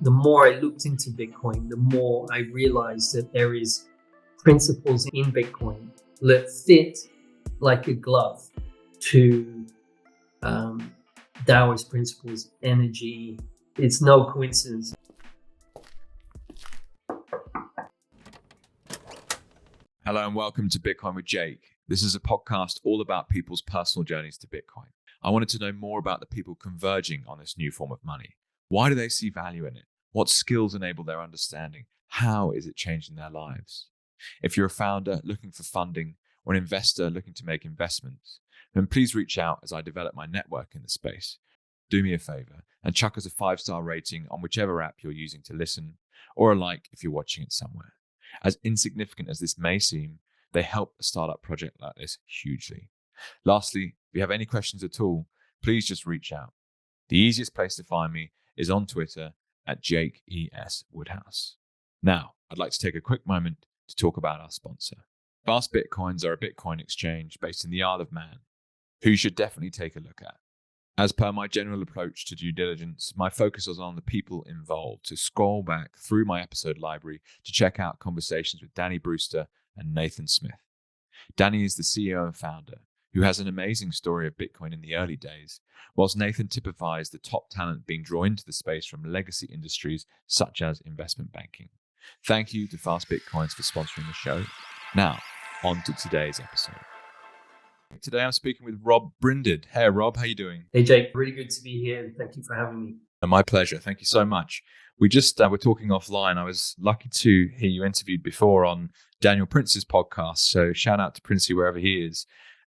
The more I looked into Bitcoin, the more I realized that there is principles in Bitcoin that fit like a glove to Daoist principles, energy. It's no coincidence. Hello and welcome to Bitcoin with Jake. This is a podcast all about people's personal journeys to Bitcoin. I wanted to know more about the people converging on this new form of money. Why do they see value in it? What skills enable their understanding? How is it changing their lives? If you're a founder looking for funding or an investor looking to make investments, then please reach out as I develop my network in the space. Do me a favor and chuck us a 5-star rating on whichever app you're using to listen, or a like if you're watching it somewhere. As insignificant as this may seem, they help a startup project like this hugely. Lastly, if you have any questions at all, please just reach out. The easiest place to find me is on Twitter at Jake E.S. Woodhouse. Now, I'd like to take a quick moment to talk about our sponsor. Fastbitcoins are a Bitcoin exchange based in the Isle of Man, who you should definitely take a look at. As per my general approach to due diligence, my focus was on the people involved, to scroll back through my episode library to check out conversations with Danny Brewster and Nathan Smith. Danny is the CEO and founder, who has an amazing story of Bitcoin in the early days, whilst Nathan typifies the top talent being drawn into the space from legacy industries such as investment banking. Thank you to Fast Bitcoins for sponsoring the show. Now, on to today's episode. Today I'm speaking with Rob Brinded. Hey Rob, how you doing? Hey Jake, really good to be here and thank you for having me. My pleasure. Thank you so much. We just were talking offline. I was lucky to hear you interviewed before on Daniel Prince's podcast. So shout out to Princey wherever he is.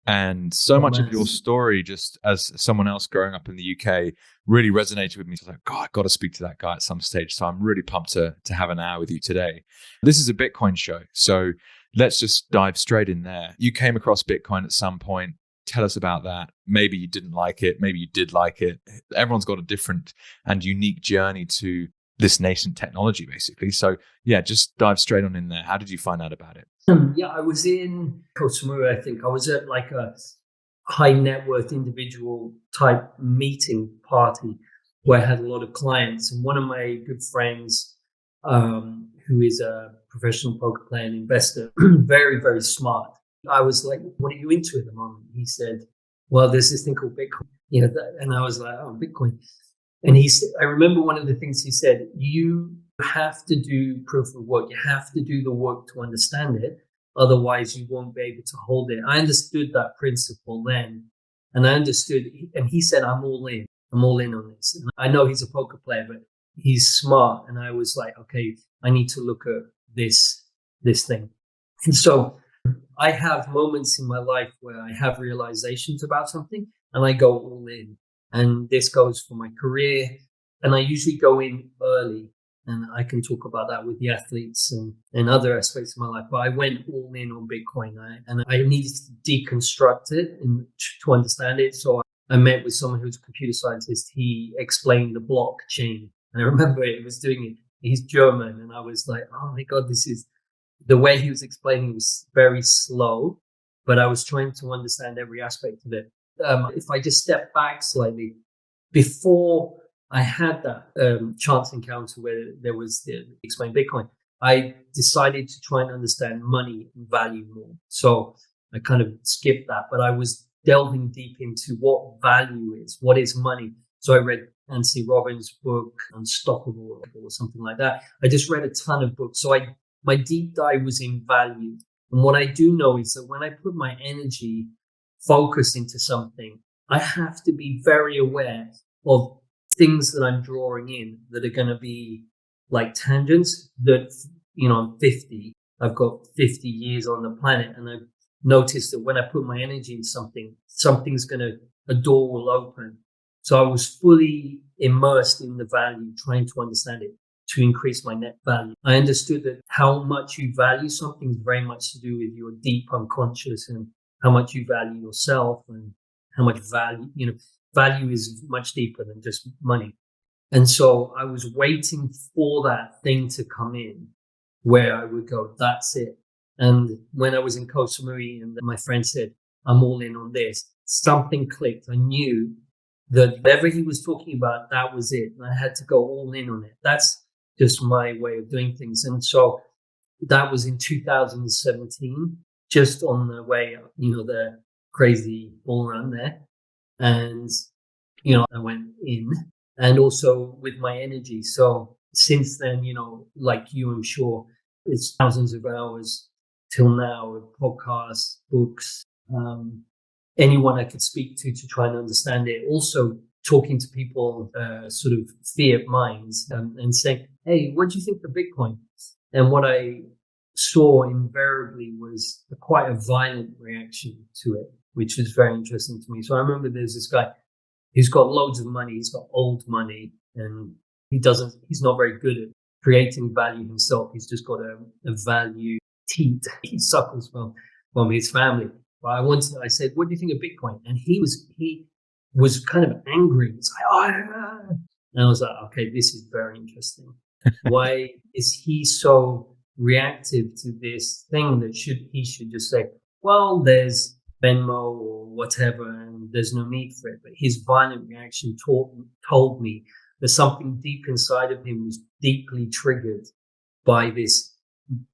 And so much of your story, just as someone else growing up in the UK, really resonated with me. So I was like, God, I've got to speak to that guy at some stage. So I'm really pumped to have an hour with you today. This is a Bitcoin show. So let's just dive straight in there. You came across Bitcoin at some point. Tell us about that. Maybe you didn't like it. Maybe you did like it. Everyone's got a different and unique journey to this nascent technology, basically. So yeah, just dive straight on in there. How did you find out about it? Yeah, I was in Koh Samui, I think. I was at like a high net worth individual type meeting party where I had a lot of clients. And one of my good friends, who is a professional poker player and investor, very, very smart. I was like, what are you into at the moment? He said, well, there's this thing called Bitcoin, and I was like, oh, Bitcoin. And he said, I remember one of the things he said, you have to do proof of work. You have to do the work to understand it. Otherwise you won't be able to hold it. I understood that principle then. And I understood, and he said, I'm all in. I'm all in on this. And I know he's a poker player, but he's smart. And I was like, okay, I need to look at this thing. And so I have moments in my life where I have realizations about something and I go all in. And this goes for my career. And I usually go in early. And I can talk about that with the athletes and other aspects of my life. But I went all in on Bitcoin and I needed to deconstruct it to understand it. So I met with someone who's a computer scientist. He explained the blockchain. And I remember it was doing it. He's German. And I was like, oh my God, this is the way he was explaining was very slow. But I was trying to understand every aspect of it. If I just step back slightly, before I had that chance encounter where there was the explain Bitcoin, I decided to try and understand money and value more. So I kind of skipped that, but I was delving deep into what value is, what is money. So I read Anthony Robbins' book, Unstoppable or something like that. I just read a ton of books. So my deep dive was in value. And what I do know is that when I put my energy focus into something, I have to be very aware of things that I'm drawing in that are going to be like tangents that, I'm 50, I've got 50 years on the planet. And I've noticed that when I put my energy in something's a door will open. So I was fully immersed in the value, trying to understand it to increase my net value. I understood that how much you value something is very much to do with your deep unconscious and how much you value yourself and how much value is much deeper than just money. And so I was waiting for that thing to come in where I would go, that's it. And when I was in Koh Samui and my friend said, I'm all in on this, something clicked. I knew that whatever he was talking about, that was it. And I had to go all in on it. That's just my way of doing things. And so that was in 2017, just on the way, the crazy bull run there. And, I went in, and also with my energy. So since then, like you, I'm sure it's thousands of hours till now of podcasts, books, anyone I could speak to try and understand it. Also talking to people, sort of fiat minds, and saying, hey, what do you think of Bitcoin? And what I saw invariably was quite a violent reaction to it, which is very interesting to me. So I remember there's this guy who's got loads of money, he's got old money, and he's not very good at creating value himself. He's just got a value teat he suckles from his family. But I said, what do you think of Bitcoin? And he was kind of angry. He's like, oh, and I was like, okay, this is very interesting. Why is he so reactive to this thing that he should just say, well, there's Venmo or whatever, and there's no need for it. But his violent reaction told me that something deep inside of him was deeply triggered by this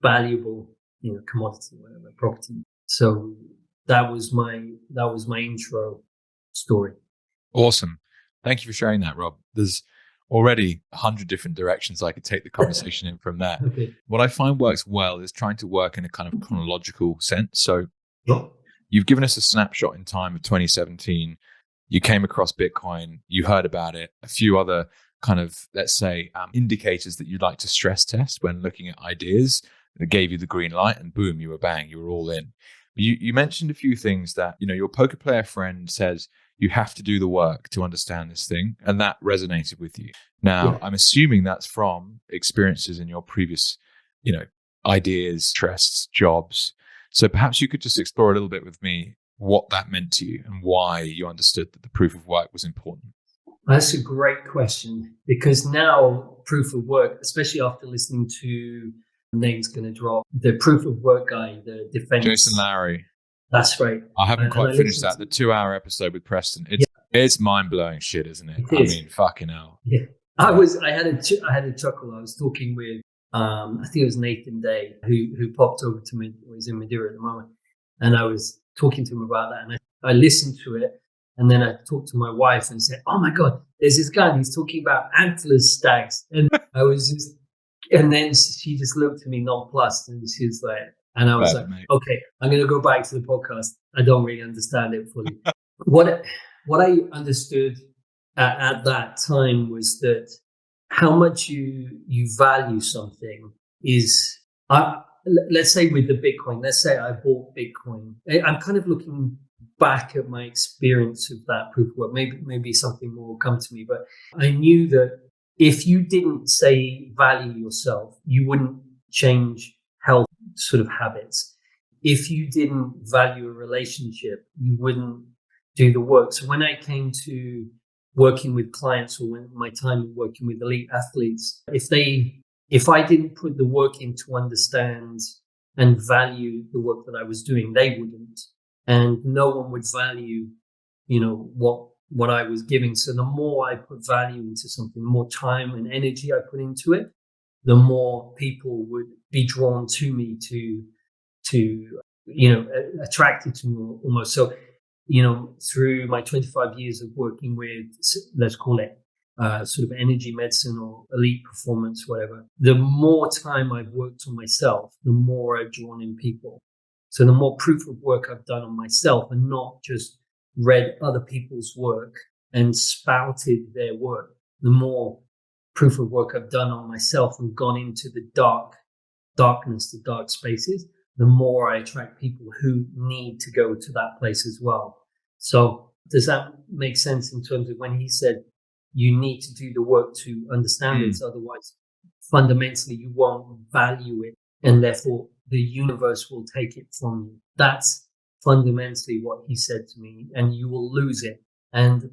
valuable, commodity, whatever, property. So that was my intro story. Awesome. Thank you for sharing that, Rob. There's already 100 different directions I could take the conversation in from there. Okay. What I find works well is trying to work in a kind of chronological sense. So Sure. You've given us a snapshot in time of 2017. You came across Bitcoin, you heard about it, a few other kind of, let's say, indicators that you'd like to stress test when looking at ideas that gave you the green light, and boom, you were all in. You mentioned a few things that, your poker player friend says you have to do the work to understand this thing, and that resonated with you. Now, yeah. I'm assuming that's from experiences in your previous, ideas, interests, jobs. So perhaps you could just explore a little bit with me what that meant to you and why you understood that the proof of work was important. That's a great question, because now proof of work, especially after listening to name's going to drop, the proof of work guy, the defense. Jason Lowry. That's right. I haven't quite finished that. The 2-hour episode with Preston. It's mind-blowing shit, isn't it? I mean, fucking hell. Yeah. I had a chuckle. I was talking with, I think it was Nathan Day, who popped over to me. He's in Madeira at the moment. And I was talking to him about that. And I listened to it. And then I talked to my wife and said, oh my God, there's this guy and he's talking about antlers stags. And I was just, and then she just looked at me nonplussed and she was like, and I was like, mate. Okay, I'm going to go back to the podcast. I don't really understand it fully. What I understood at that time was that how much you value something is, let's say with the Bitcoin, let's say I bought Bitcoin. I'm kind of looking back at my experience of that proof of work. Maybe something more will come to me, but I knew that if you didn't say value yourself, you wouldn't change health sort of habits. If you didn't value a relationship, you wouldn't do the work. So when I came to working with clients, or when my time working with elite athletes, if I didn't put the work in to understand and value the work that I was doing, they wouldn't. And no one would value, what I was giving. So the more I put value into something, the more time and energy I put into it, the more people would be drawn to me to attracted to me almost. So, through my 25 years of working with, let's call it sort of energy medicine or elite performance, whatever, the more time I've worked on myself, the more I've drawn in people. So the more proof of work I've done on myself and not just read other people's work and spouted their work, the more proof of work I've done on myself and gone into the darkness, the dark spaces, the more I attract people who need to go to that place as well. So does that make sense in terms of when he said you need to do the work to understand it? Otherwise, fundamentally, you won't value it, and therefore the universe will take it from you. That's fundamentally what he said to me, and you will lose it. And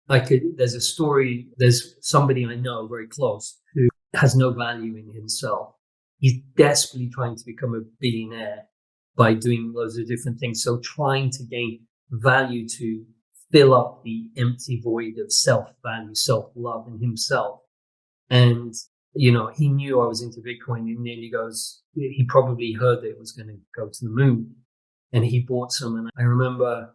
there's somebody I know very close who has no value in himself. He's desperately trying to become a billionaire by doing loads of different things. So trying to gain value to fill up the empty void of self-value, self-love in himself. And he knew I was into Bitcoin, and then he probably heard that it was going to go to the moon, and he bought some. And I remember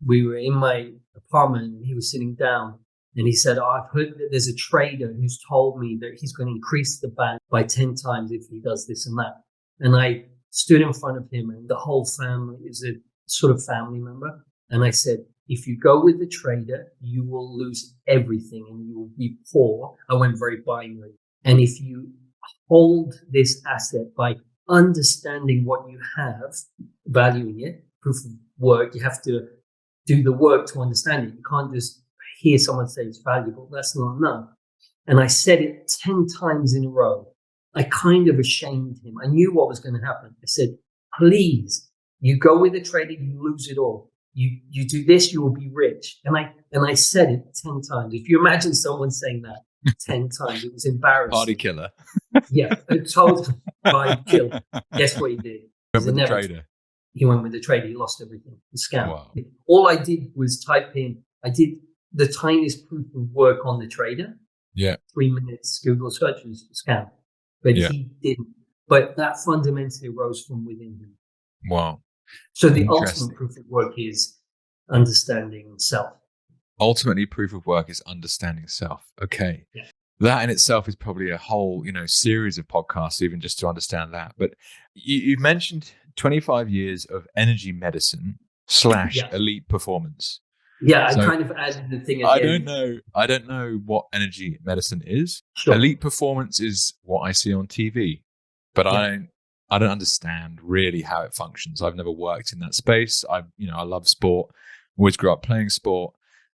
we were in my apartment and he was sitting down and he said, I've heard that there's a trader who's told me that he's going to increase the ban by 10 times if he does this and that. And I stood in front of him, and the whole family is a sort of family member. And I said, if you go with the trader, you will lose everything and you will be poor. I went very binary. And if you hold this asset by understanding what you have, valuing it, proof of work, you have to do the work to understand it. You can't just hear someone say it's valuable. That's not enough. And I said it 10 times in a row. I kind of ashamed him. I knew what was going to happen. I said, please, you go with the trader, you lose it all. You do this, you will be rich. And I said it 10 times. If you imagine someone saying that 10 times, it was embarrassing. Party killer. Yeah, a total party killer. Guess what he did? Went with the trader. He went with the trader. He lost everything. The scam. Wow. All I did was type in, I did the tiniest proof of work on the trader. Yeah. 3 minutes Google search was a scam. But he didn't. But that fundamentally arose from within him. Wow. So the ultimate proof of work is understanding self. Ultimately, proof of work is understanding self. Okay. Yeah. That in itself is probably a whole, series of podcasts, even just to understand that. But you mentioned 25 years of energy medicine / elite performance. Yeah, so I kind of added the thing. I don't know what energy medicine is. Sure. Elite performance is what I see on TV, but I don't understand really how it functions. I've never worked in that space. I love sport. Always grew up playing sport,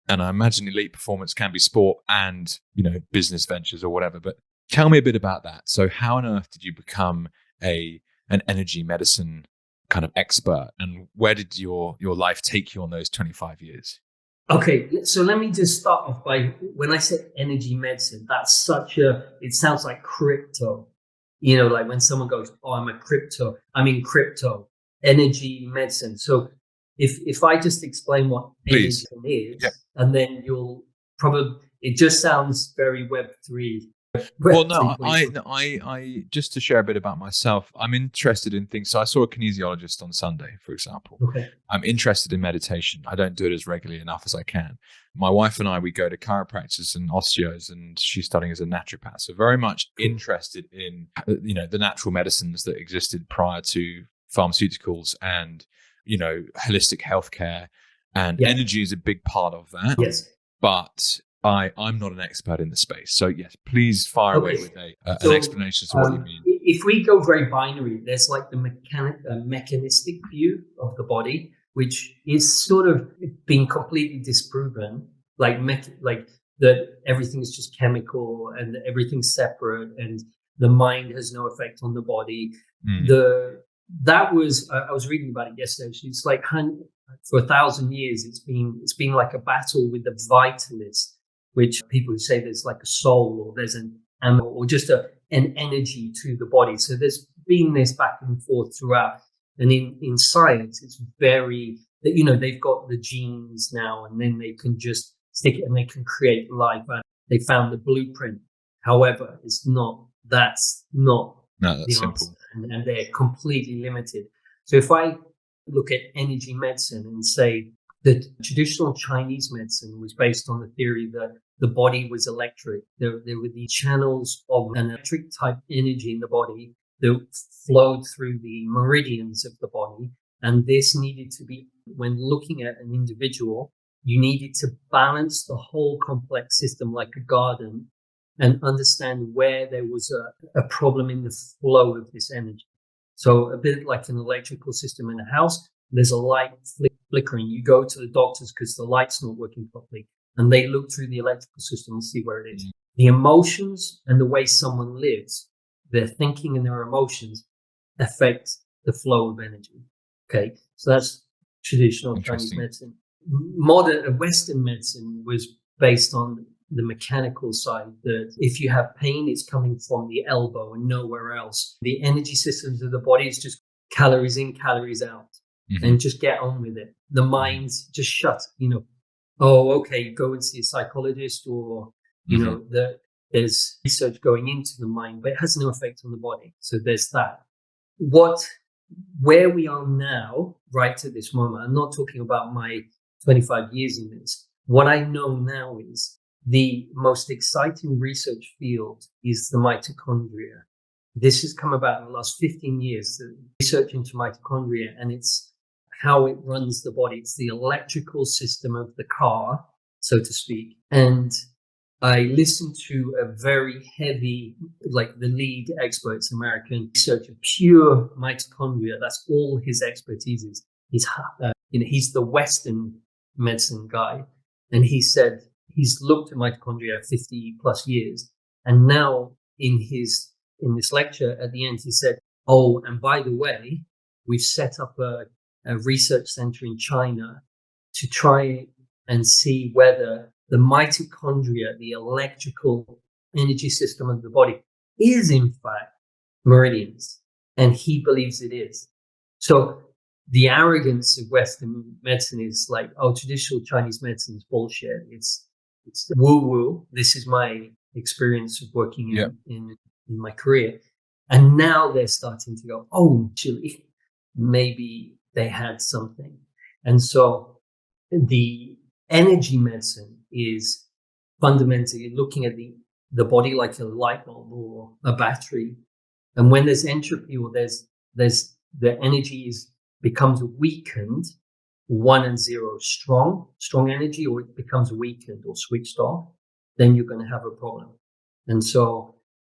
and I imagine elite performance can be sport and business ventures or whatever. But tell me a bit about that. So, how on earth did you become an energy medicine kind of expert, and where did your life take you on those 25 years? Okay, so let me just start off by, when I said energy medicine, that's it sounds like crypto. Like when someone goes, I'm in crypto, energy medicine. So if I just explain what energy is, and then you'll probably, it just sounds very Web3. Well, no, I just to share a bit about myself, I'm interested in things. So I saw a kinesiologist on Sunday, for example. Okay. I'm interested in meditation. I don't do it as regularly enough as I can. My wife and I, we go to chiropractors and osteos, and she's studying as a naturopath. So very much interested in, the natural medicines that existed prior to pharmaceuticals and, holistic healthcare, and energy is a big part of that. Yes. But I'm not an expert in the space. So yes, please fire away with an explanation as to what you mean. If we go very binary, there's like the mechanistic view of the body, which is sort of being completely disproven, like that everything is just chemical and everything's separate and the mind has no effect on the body. I was reading about it yesterday. It's like for 1,000 years, it's been like a battle with the vitalists, which people who say there's like a soul or there's an animal or just an energy to the body. So there's been this back and forth throughout. And in science, it's very, they've got the genes now, and then they can just stick it and they can create life. And they found the blueprint. However, that's not the simple. answer. And they're completely limited. So if I look at energy medicine and say that traditional Chinese medicine was based on the theory that the body was electric. There were these channels of an electric type energy in the body that flowed through the meridians of the body. And this needed to be, when looking at an individual, you needed to balance the whole complex system like a garden and understand where there was a problem in the flow of this energy. So a bit like an electrical system in a house, there's a light flickering. You go to the doctors because the light's not working properly, and they look through the electrical system and see where it is. The emotions and the way someone lives, their thinking and their emotions affect the flow of energy. Okay, so that's traditional Chinese medicine. Modern Western medicine was based on the mechanical side, that if you have pain, it's coming from the elbow and nowhere else. The energy systems of the body is just calories in, calories out, and just get on with it. The mind's just shut, oh, okay, go and see a psychologist, or, there's research going into the mind, but it has no effect on the body. So there's that. Where we are now, right at this moment, I'm not talking about my 25 years in this. What I know now is the most exciting research field is the mitochondria. This has come about in the last 15 years, the research into mitochondria, and it's how it runs the body. It's the electrical system of the car, so to speak. And I listened to a very heavy, like the lead experts, American researcher, pure mitochondria. That's all his expertise is. He's the Western medicine guy. And he said he's looked at mitochondria 50 plus years. And now in this lecture at the end, he said, oh, and by the way, we've set up a research center in China to try and see whether the mitochondria, the electrical energy system of the body, is in fact meridians. And he believes it is. So the arrogance of Western medicine is like, oh, traditional Chinese medicine is bullshit. It's woo-woo. This is my experience of working in my career. And now they're starting to go, oh, actually, maybe they had something. And so the energy medicine is fundamentally looking at the body like a light bulb or a battery. And when there's entropy or there's the energy becomes weakened, 1 and 0 strong energy, or it becomes weakened or switched off, then you're going to have a problem. And so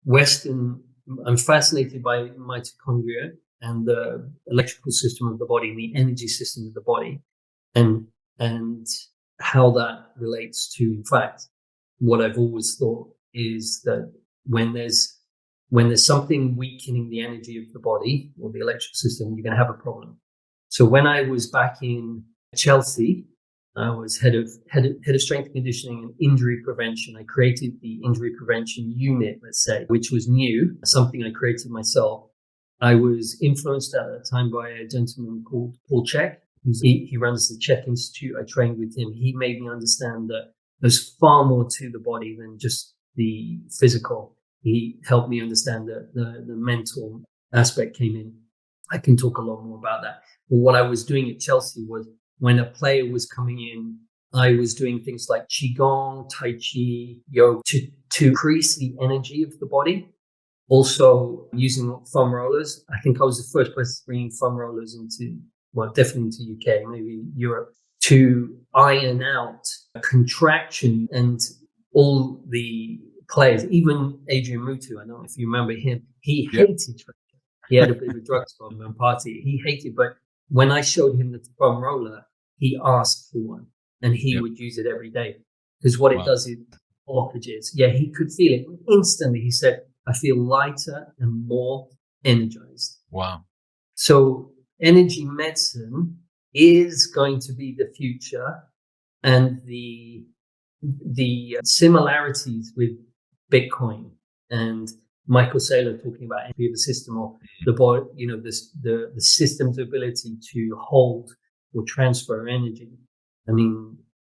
I'm fascinated by mitochondria and the electrical system of the body and the energy system of the body, and how that relates to, in fact, what I've always thought is that when there's something weakening the energy of the body or the electrical system, you're going to have a problem. So when I was back in Chelsea, I was head of strength conditioning and injury prevention. I created the injury prevention unit, let's say, which was new, something I created myself. I was influenced at that time by a gentleman called Paul Check. He runs the Check Institute. I trained with him. He made me understand that there's far more to the body than just the physical. He helped me understand that the mental aspect came in. I can talk a lot more about that. But what I was doing at Chelsea was when a player was coming in, I was doing things like Qigong, Tai Chi, yoga to increase the energy of the body. Also using foam rollers. I think I was the first person bringing foam rollers definitely into UK, maybe Europe, to iron out contraction. And all the players, even Adrian Mutu, I don't know if you remember him, he hated traction. He had a bit of a drugs problem and party. He hated, but when I showed him the foam roller, he asked for one and he would use it every day. Because what it does is blockages. Yeah, he could feel it instantly. He said, I feel lighter and more energized. Wow. So energy medicine is going to be the future, and the similarities with Bitcoin and Michael Saylor talking about energy of the system, or the body, the system's ability to hold or transfer energy. I mean,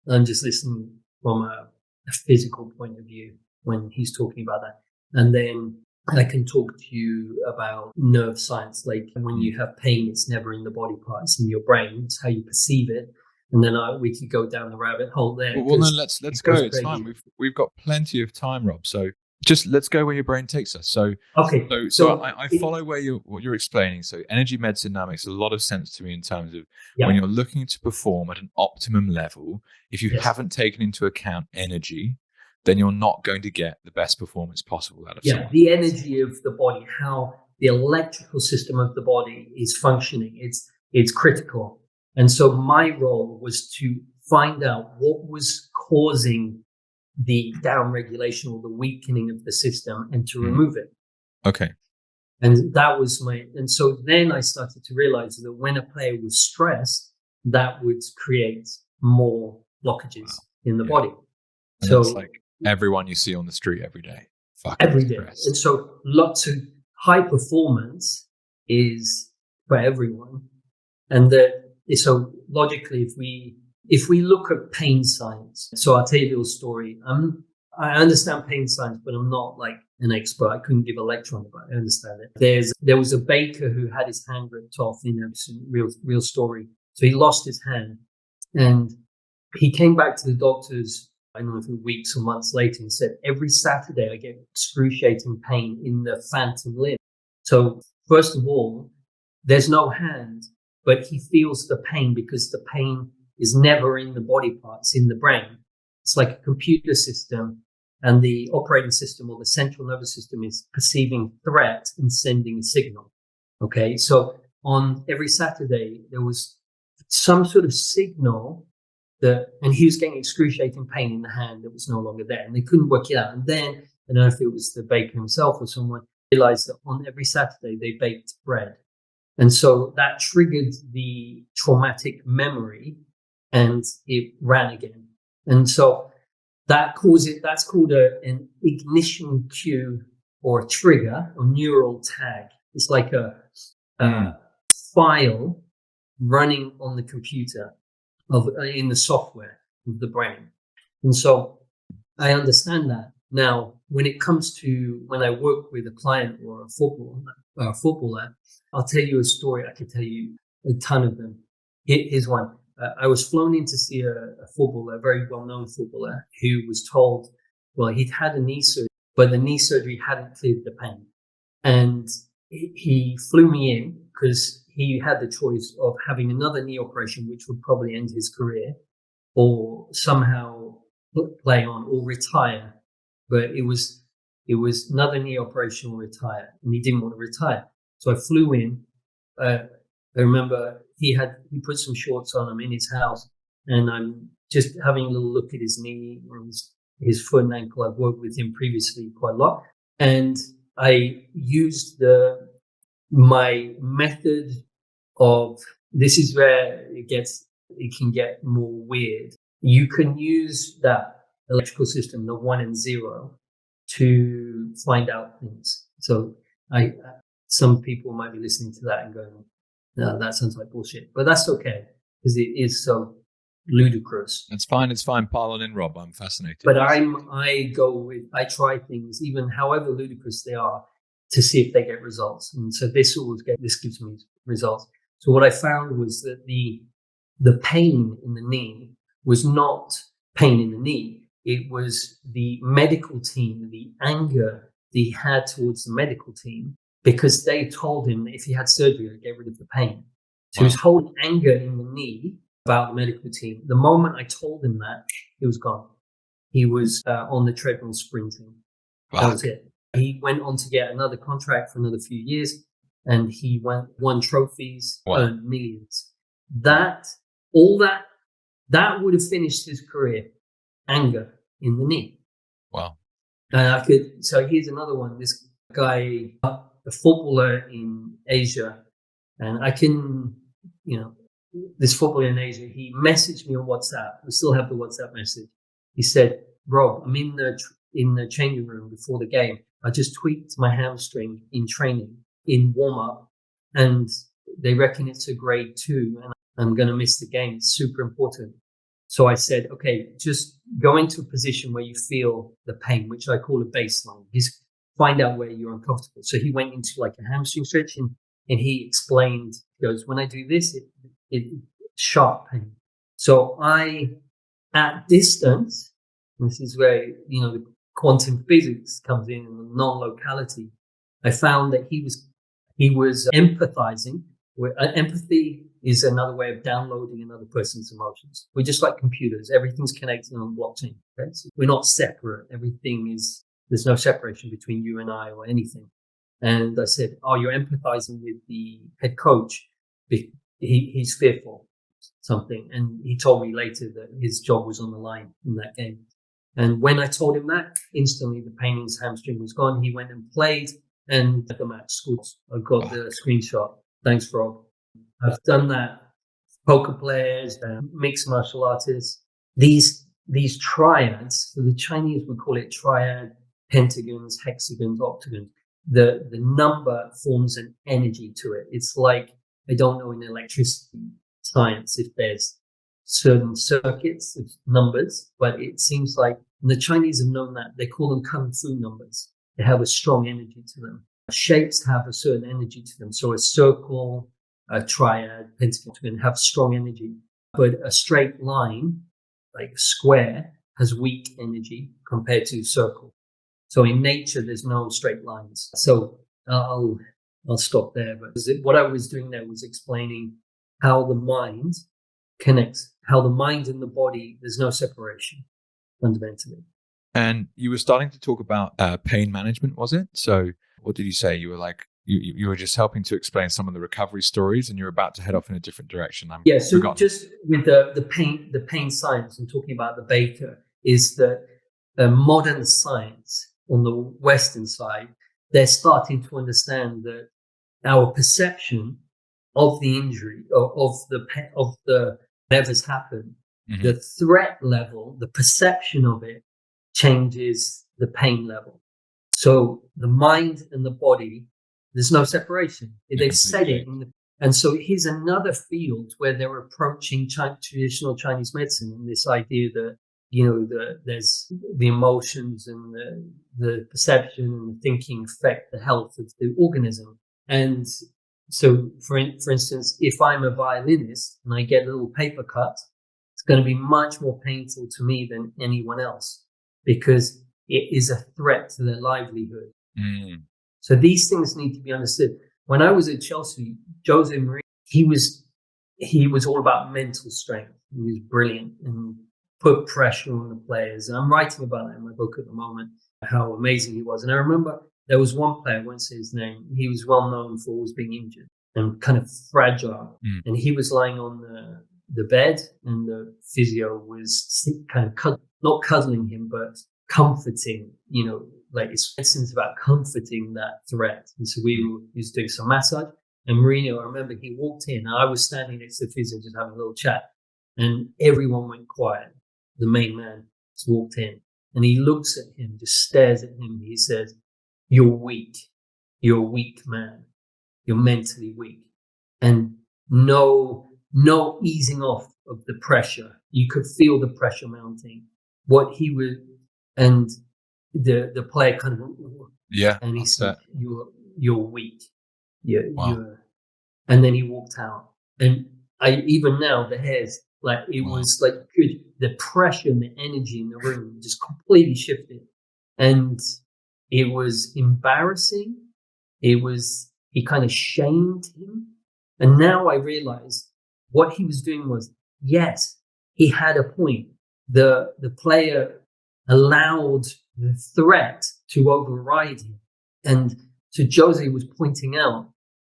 I'm just listening from a physical point of view when he's talking about that. And then I can talk to you about nerve science, like when you have pain, it's never in the body part, it's in your brain, it's how you perceive it. And then we could go down the rabbit hole there. Well, then let's go. It's fine. We've got plenty of time, Rob. So just let's go where your brain takes us. So okay. So I follow what you're explaining. So energy medicine now makes a lot of sense to me in terms of when you're looking to perform at an optimum level. If you haven't taken into account energy, then you're not going to get the best performance possible out of someone. The energy of the body, how the electrical system of the body is functioning, it's critical. And so my role was to find out what was causing the downregulation or the weakening of the system and to remove it. Okay. And that was and so then I started to realize that when a player was stressed, that would create more blockages in the body. And so it's like everyone you see on the street every day. Every day. And so lots of high performance is for everyone. And so logically, if we look at pain science, so I'll tell you a little story. I understand pain science, but I'm not like an expert. I couldn't give a lecture on it, but I understand it. There was a baker who had his hand ripped off in a real story. So he lost his hand, and he came back to the doctors, I don't know if it was weeks or months later, and said, every Saturday I get excruciating pain in the phantom limb. So first of all, there's no hand, but he feels the pain because the pain is never in the body parts, in the brain. It's like a computer system, and the operating system or the central nervous system is perceiving threat and sending a signal. Okay, so on every Saturday, there was some sort of signal and he was getting excruciating pain in the hand that was no longer there, and they couldn't work it out. And then, I don't know if it was the baker himself or someone, realized that on every Saturday they baked bread. And so that triggered the traumatic memory and it ran again. And so that's called an ignition cue or a trigger or neural tag. It's like a file running on the computer in the software of the brain. And so I understand that. Now, when it comes to when I work with a client or a footballer, I'll tell you a story. I could tell you a ton of them. Here's one. I was flown in to see a footballer, a very well-known footballer, who was told, well, he'd had a knee surgery, but the knee surgery hadn't cleared the pain. And he flew me in because he had the choice of having another knee operation, which would probably end his career, or somehow play on or retire. But it was another knee operation or retire, and he didn't want to retire. So I flew in. I remember he put some shorts on him in his house, and I'm just having a little look at his knee and his foot and ankle. I've worked with him previously quite a lot, and I used my method of, this is where it can get more weird. You can use that electrical system, the 1 and 0, to find out things. So some people might be listening to that and going, no, that sounds like bullshit, but that's okay because it is so ludicrous. It's fine. Pile on in, Rob. I'm fascinated. But I try things, even however ludicrous they are, to see if they get results. And so this gives me results. So what I found was that the pain in the knee was not pain in the knee. It was the medical team, the anger that he had towards the medical team, because they told him that if he had surgery, they'd get rid of the pain. So he was holding anger in the knee about the medical team. The moment I told him that, it was gone. He was on the treadmill sprinting. Wow. That was it. He went on to get another contract for another few years, and he won trophies, earned millions. That would have finished his career. Anger in the knee. Wow. And so here's another one. This guy, a footballer in Asia, and this footballer in Asia, he messaged me on WhatsApp. We still have the WhatsApp message. He said, Rob, I'm in the changing room before the game. I just tweaked my hamstring in training, in warm-up, and they reckon it's a grade 2, and I'm going to miss the game. It's super important. So I said, okay, just go into a position where you feel the pain, which I call a baseline. Just find out where you're uncomfortable. So he went into like a hamstring stretch, and he explained, he goes, when I do this, it's sharp pain. So at distance, this is where, the quantum physics comes in and the non-locality. I found that he was empathizing. Empathy is another way of downloading another person's emotions. We're just like computers. Everything's connected on blockchain. Okay? So we're not separate. There's no separation between you and I or anything. And I said, oh, you're empathizing with the head coach. He's fearful something. And he told me later that his job was on the line in that game. And when I told him that, instantly the pain in his hamstring was gone. He went and played, and the match scored. I got the screenshot. Thanks, Rob. I've done that. Poker players, mixed martial artists. These triads, so the Chinese would call it triad, pentagons, hexagons, octagons. The number forms an energy to it. It's like, I don't know in electricity science if there's certain circuits of numbers, but it seems like And the Chinese have known that. They call them kung fu numbers. They have a strong energy to them. Shapes have a certain energy to them. So a circle, a triad, pentagon have strong energy. But a straight line, like a square, has weak energy compared to circle. So in nature, there's no straight lines. So I'll stop there. But what I was doing there was explaining how the mind connects, how the mind and the body, there's no separation fundamentally. And you were starting to talk about pain management, was it? So what did you say? You were like, you were just helping to explain some of the recovery stories, and you're about to head off in a different direction. Yeah, so just with the pain science and talking about the Baker is that modern science on the Western side, they're starting to understand that our perception of the injury or of the whatever's happened, the threat level, the perception of it changes the pain level. So the mind and the body, there's no separation. They've said it. And so here's another field where they're approaching traditional Chinese medicine and this idea that, there's the emotions and the perception and the thinking affect the health of the organism. And so, for instance, if I'm a violinist and I get a little paper cut, it's going to be much more painful to me than anyone else because it is a threat to their livelihood. So these things need to be understood. When I was at Chelsea, Jose Mourinho, he was all about mental strength. He was brilliant and put pressure on the players. And I'm writing about that in my book at the moment, how amazing he was. And I remember there was one player, I won't say his name, he was well known for always being injured and kind of fragile. And he was lying on the bed and the physio was kind of not cuddling him, but comforting, like it's about comforting that threat. And so he was doing some massage. And Mourinho, I remember he walked in and I was standing next to the physio just having a little chat. And everyone went quiet. The main man just walked in and he looks at him, just stares at him. He says, "You're weak. You're a weak man. You're mentally weak." And no easing off of the pressure. You could feel the pressure mounting. What he would, and the player kind of, and he said, "You're weak. You're," and then he walked out. And even now the hairs, like it was like the pressure and the energy in the room just completely shifted, and it was embarrassing. He kind of shamed him, and now I realize what he was doing was, yes, he had a point. The player allowed the threat to override him, and so Jose was pointing out,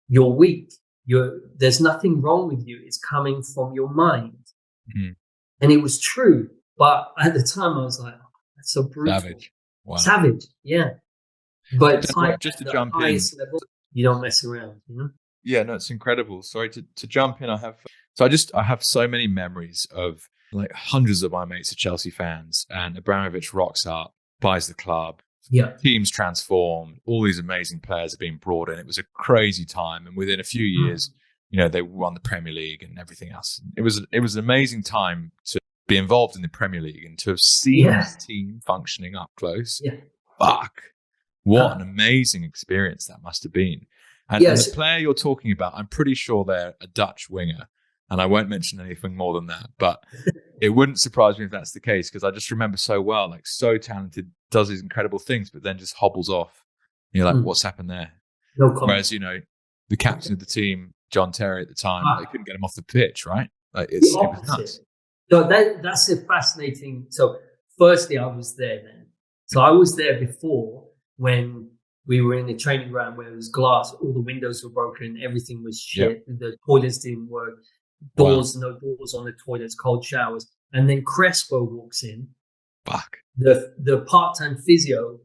"You're weak. There's nothing wrong with you. It's coming from your mind." And it was true, but at the time I was like, "Oh, that's so brutal." Savage. Wow. Savage, yeah. But just to the jump highest level, you don't mess around, Yeah, no, it's incredible. Sorry to jump in. I have so many memories of like hundreds of my mates are Chelsea fans, and Abramovich rocks up, buys the club. Yeah. Teams transformed. All these amazing players are being brought in. It was a crazy time, and within a few years, they won the Premier League and everything else. It was an amazing time to be involved in the Premier League and to have seen this team functioning up close. Yeah. Fuck, what an amazing experience that must have been. And the player you're talking about, I'm pretty sure they're a Dutch winger, and I won't mention anything more than that. But it wouldn't surprise me if that's the case, because I just remember so well, like so talented, does these incredible things, but then just hobbles off. And you're like, what's happened there? No comment. Whereas, the captain of the team, John Terry at the time, they couldn't get him off the pitch, right? Like it was nuts. So that's a fascinating. So firstly, I was there then. So I was there before when we were in the training ground where it was glass, all the windows were broken, everything was shit, the toilets didn't work, no doors on the toilets, cold showers. And then Crespo walks in. Fuck. The part-time physio,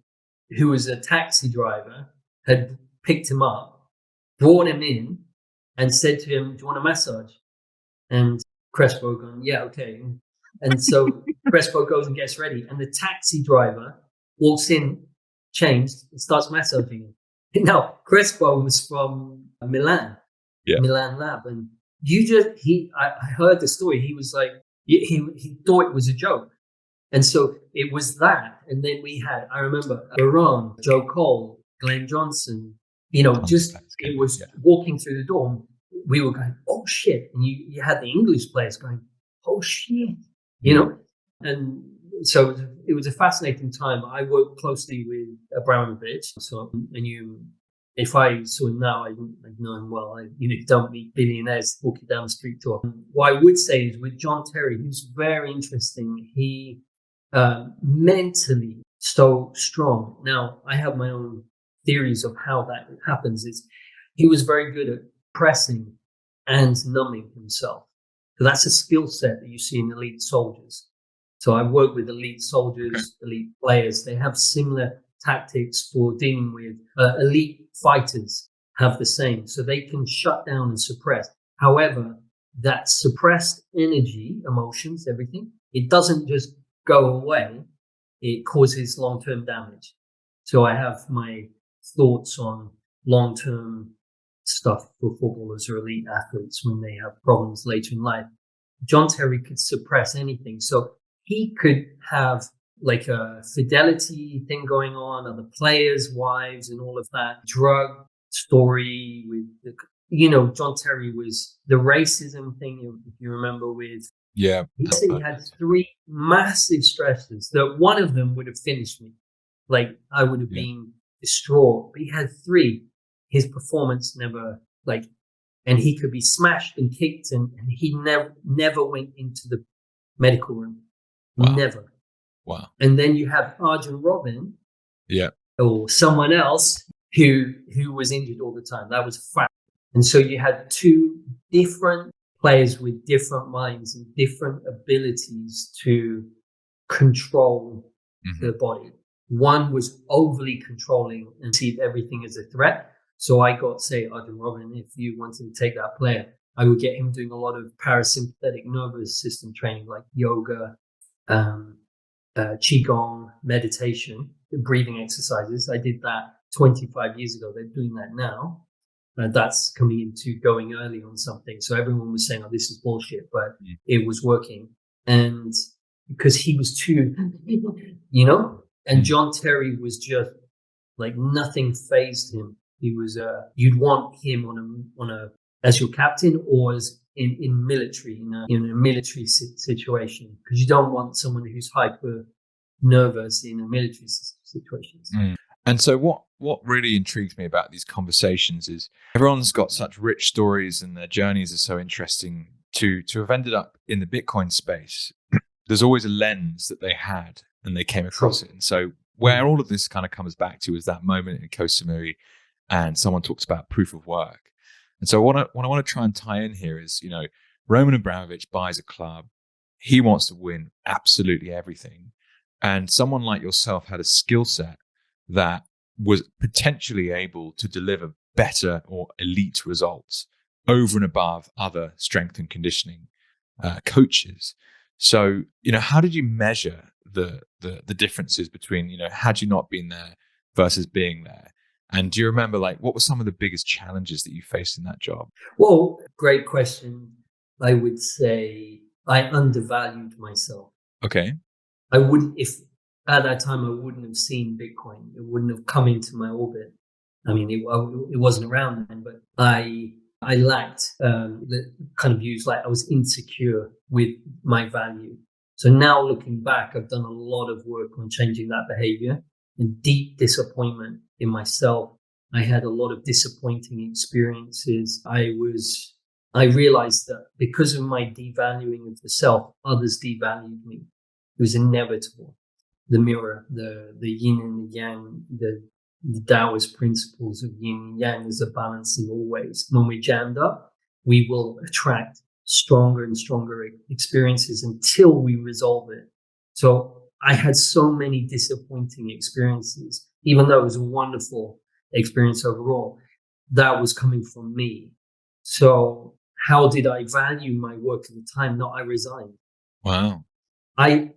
who was a taxi driver, had picked him up, brought him in, and said to him, "Do you want a massage?" And Crespo going, "Yeah, okay." And so Crespo goes and gets ready, and the taxi driver walks in, changed, and starts massaging him. Now, Crespo was from Milan Lab, and I heard the story. He was like, he thought it was a joke. And so it was that. And then we had, I remember, Baron, Joe Cole, Glenn Johnson, it was walking through the door. We were going, oh shit. And you had the English players going, oh shit, and so it was a fascinating time. I worked closely with Abramovich. So, if I saw him now, I'd know him well. You don't meet billionaires walking down the street to him. What I would say is with John Terry, who's very interesting. He mentally so strong. Now, I have my own theories of how that happens. He was very good at pressing and numbing himself. So that's a skill set that you see in elite soldiers. So I work with elite soldiers, elite players. They have similar tactics for dealing with elite fighters have the same. So they can shut down and suppress. However, that suppressed energy, emotions, everything, it doesn't just go away. It causes long-term damage. So I have my thoughts on long-term stuff for footballers or elite athletes when they have problems later in life. John Terry could suppress anything. So he could have like a fidelity thing going on, other players' wives and all of that, drug story with John Terry was the racism thing, if you remember with. Yeah. He said he had 3 massive stresses that one of them would have finished me. Like I would have been distraught, but he had 3. His performance never and he could be smashed and kicked and he never went into the medical room. Wow. Never. Wow. And then you have Arjen Robben. Yeah. Or someone else who was injured all the time. That was a fact. And so you had 2 different players with different minds and different abilities to control the body. One was overly controlling and see everything as a threat. So I got, say, Arjen Robben, if you wanted to take that player, I would get him doing a lot of parasympathetic nervous system training like yoga, qigong, meditation, breathing exercises. I did that 25 years ago. They're doing that now. That's coming into going early on something. So everyone was saying, oh, this is bullshit, but it was working. And because he was too, and John Terry was just like nothing fazed him. He was, you'd want him on a, as your captain or as in military, in a military situation, because you don't want someone who's hyper nervous in a military situation. And so what really intrigues me about these conversations is everyone's got such rich stories and their journeys are so interesting. To have ended up in the Bitcoin space, there's always a lens that they had and they came across it. And so where all of this kind of comes back to is that moment in Koh Samui and someone talks about proof of work. And so what I want to try and tie in here is, Roman Abramovich buys a club. He wants to win absolutely everything. And someone like yourself had a skill set that was potentially able to deliver better or elite results over and above other strength and conditioning coaches. So, how did you measure the differences between, had you not been there versus being there? And do you remember, what were some of the biggest challenges that you faced in that job? Well, great question. I would say I undervalued myself. Okay. I would, if at that time I wouldn't have seen Bitcoin, it wouldn't have come into my orbit. I mean, it wasn't around then, but I lacked the kind of views, I was insecure with my value. So now looking back, I've done a lot of work on changing that behavior and deep disappointment in myself. I had a lot of disappointing experiences. I realized that because of my devaluing of the self, others devalued me. It was inevitable. The mirror, the yin and the yang, the Daoist principles of yin and yang is a balancing always. When we're jammed up, we will attract stronger and stronger experiences until we resolve it. So I had so many disappointing experiences, even though it was a wonderful experience overall, that was coming from me. So how did I value my work at the time? No, I resigned. Wow. I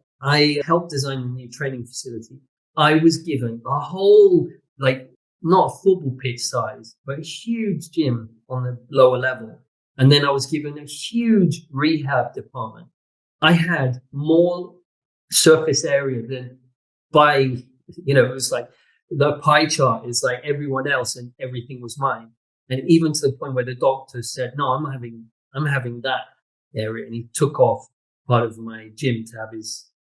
helped design a new training facility. I was given a whole, not a football pitch size, but a huge gym on the lower level. And then I was given a huge rehab department. I had more surface area, then by, it was like the pie chart is like everyone else and everything was mine. And even to the point where the doctor said, no, I'm having that area. And he took off part of my gym to have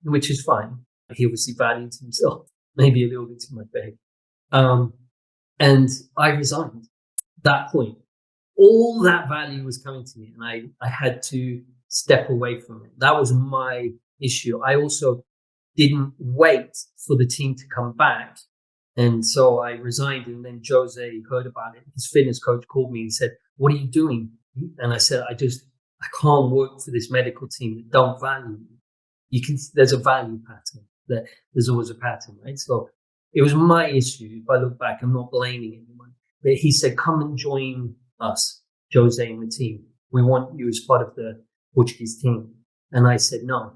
which is fine. He obviously valued himself, maybe a little bit too much behavior. And I resigned that point. All that value was coming to me, and I had to step away from it. That was my issue. I also didn't wait for the team to come back. And so I resigned, and then Jose heard about it. His fitness coach called me and said, what are you doing? And I said, I can't work for this medical team that don't value me. There's a value pattern. There's always a pattern, right? So it was my issue. If I look back, I'm not blaming anyone. But he said, come and join us, Jose and the team. We want you as part of the Portuguese team. And I said, no.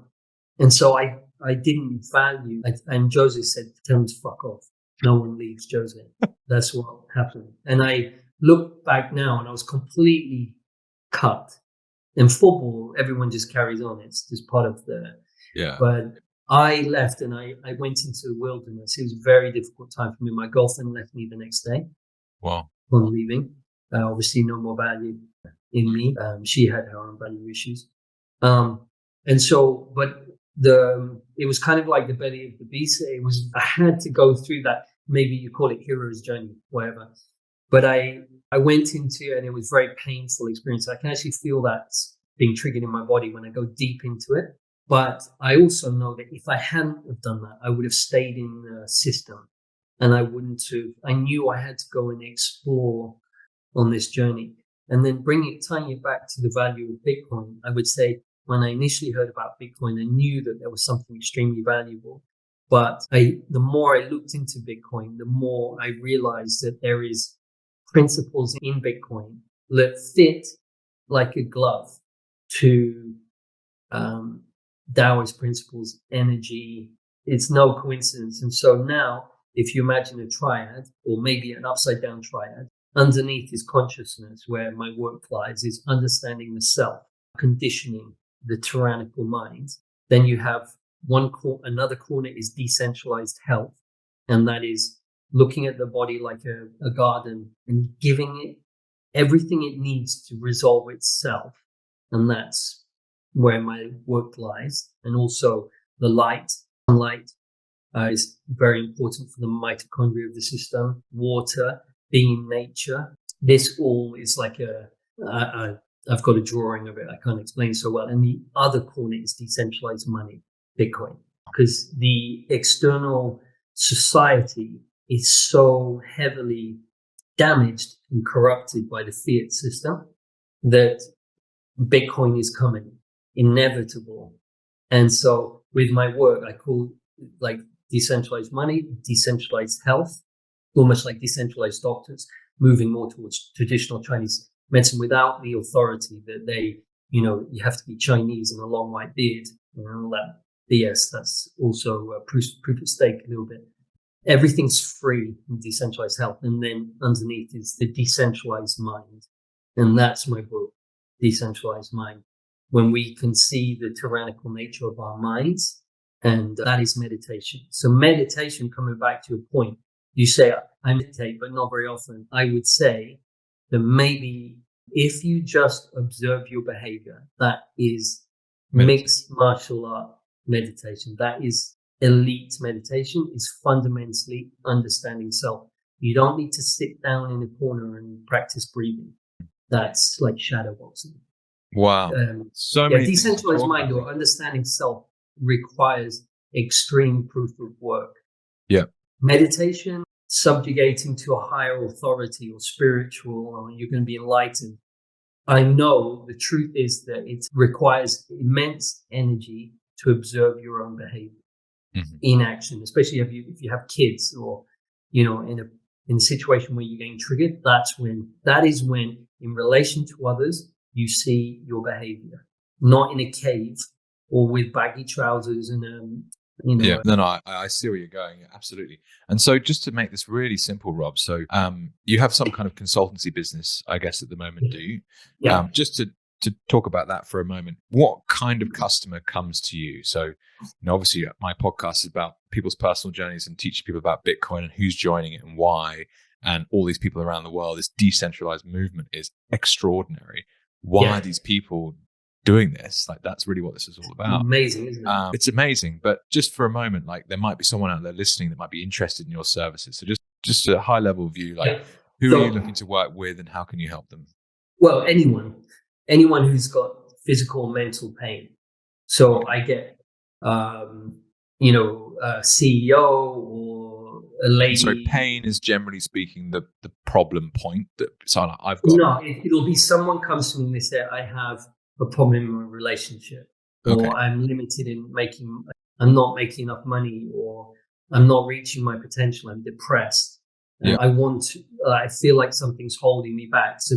And so I didn't value, and Jose said, tell him to fuck off. No one leaves Jose. That's what happened. And I look back now and I was completely cut. In football, everyone just carries on. It's just part of but I left and I went into the wilderness. It was a very difficult time for me. My girlfriend left me the next day. Wow. On leaving. Obviously no more value in me. She had her own value issues. And so, but it was kind of like the belly of the beast. I had to go through that. Maybe you call it hero's journey, whatever. But I went into it, and it was a very painful experience. I can actually feel that being triggered in my body when I go deep into it. But I also know that if I hadn't have done that, I would have stayed in the system, and I knew I had to go and explore on this journey. And then tying it back to the value of Bitcoin, I would say, when I initially heard about Bitcoin, I knew that there was something extremely valuable. But the more I looked into Bitcoin, the more I realized that there is principles in Bitcoin that fit like a glove to Daoist principles, energy. It's no coincidence. And so now, if you imagine a triad, or maybe an upside down triad, underneath is consciousness, where my work lies, is understanding the self, conditioning the tyrannical mind. Then you have another corner is decentralized health. And that is looking at the body like a garden and giving it everything it needs to resolve itself. And that's where my work lies. And also the sunlight is very important for the mitochondria of the system. Water, being in nature. This all is like I've got a drawing of it. I can't explain so well. And the other corner is decentralized money, Bitcoin, because the external society is so heavily damaged and corrupted by the fiat system that Bitcoin is coming, inevitable. And so with my work, I call like decentralized money, decentralized health, almost like decentralized doctors, moving more towards traditional Chinese medicine without the authority that you have to be Chinese and a long white beard, all that BS. That's also proof of stake a little bit. Everything's free in decentralized health. And then underneath is the decentralized mind. And that's my book, Decentralized Mind. When we can see the tyrannical nature of our minds, and that is meditation. So meditation, coming back to your point, you say, I meditate, but not very often. I would say that maybe if you just observe your behavior, that is mixed martial art meditation. That is elite meditation, is fundamentally understanding self. You don't need to sit down in a corner and practice breathing. That's like shadow boxing. Wow. So many decentralized mind or understanding self requires extreme proof of work. Yeah. Meditation, subjugating to a higher authority or spiritual, or you're going to be enlightened. I know the truth is that it requires immense energy to observe your own behavior in action, especially if you have kids or, in a situation where you're getting triggered. That is when in relation to others, you see your behavior, not in a cave or with baggy trousers and Yeah, no, I see where you're going. Absolutely. And so just to make this really simple, Rob, so you have some kind of consultancy business, I guess, at the moment, do you? Yeah. Just to to talk about that for a moment, what kind of customer comes to you? So, obviously my podcast is about people's personal journeys and teaching people about Bitcoin and who's joining it and why, and all these people around the world. This decentralized movement is extraordinary. Why are these people doing this? Like, that's really what this is all about. Amazing, isn't it? It's amazing. But just for a moment, like, there might be someone out there listening that might be interested in your services. So just a high level view, like, who are you looking to work with and how can you help them? Well, anyone who's got physical or mental pain. So I get, a CEO or a lady. So pain is generally speaking the problem point that I've got. No, it'll be someone comes to me and they say, I have a problem in my relationship, or I'm limited in I'm not making enough money, or I'm not reaching my potential. I'm depressed. I feel like something's holding me back. So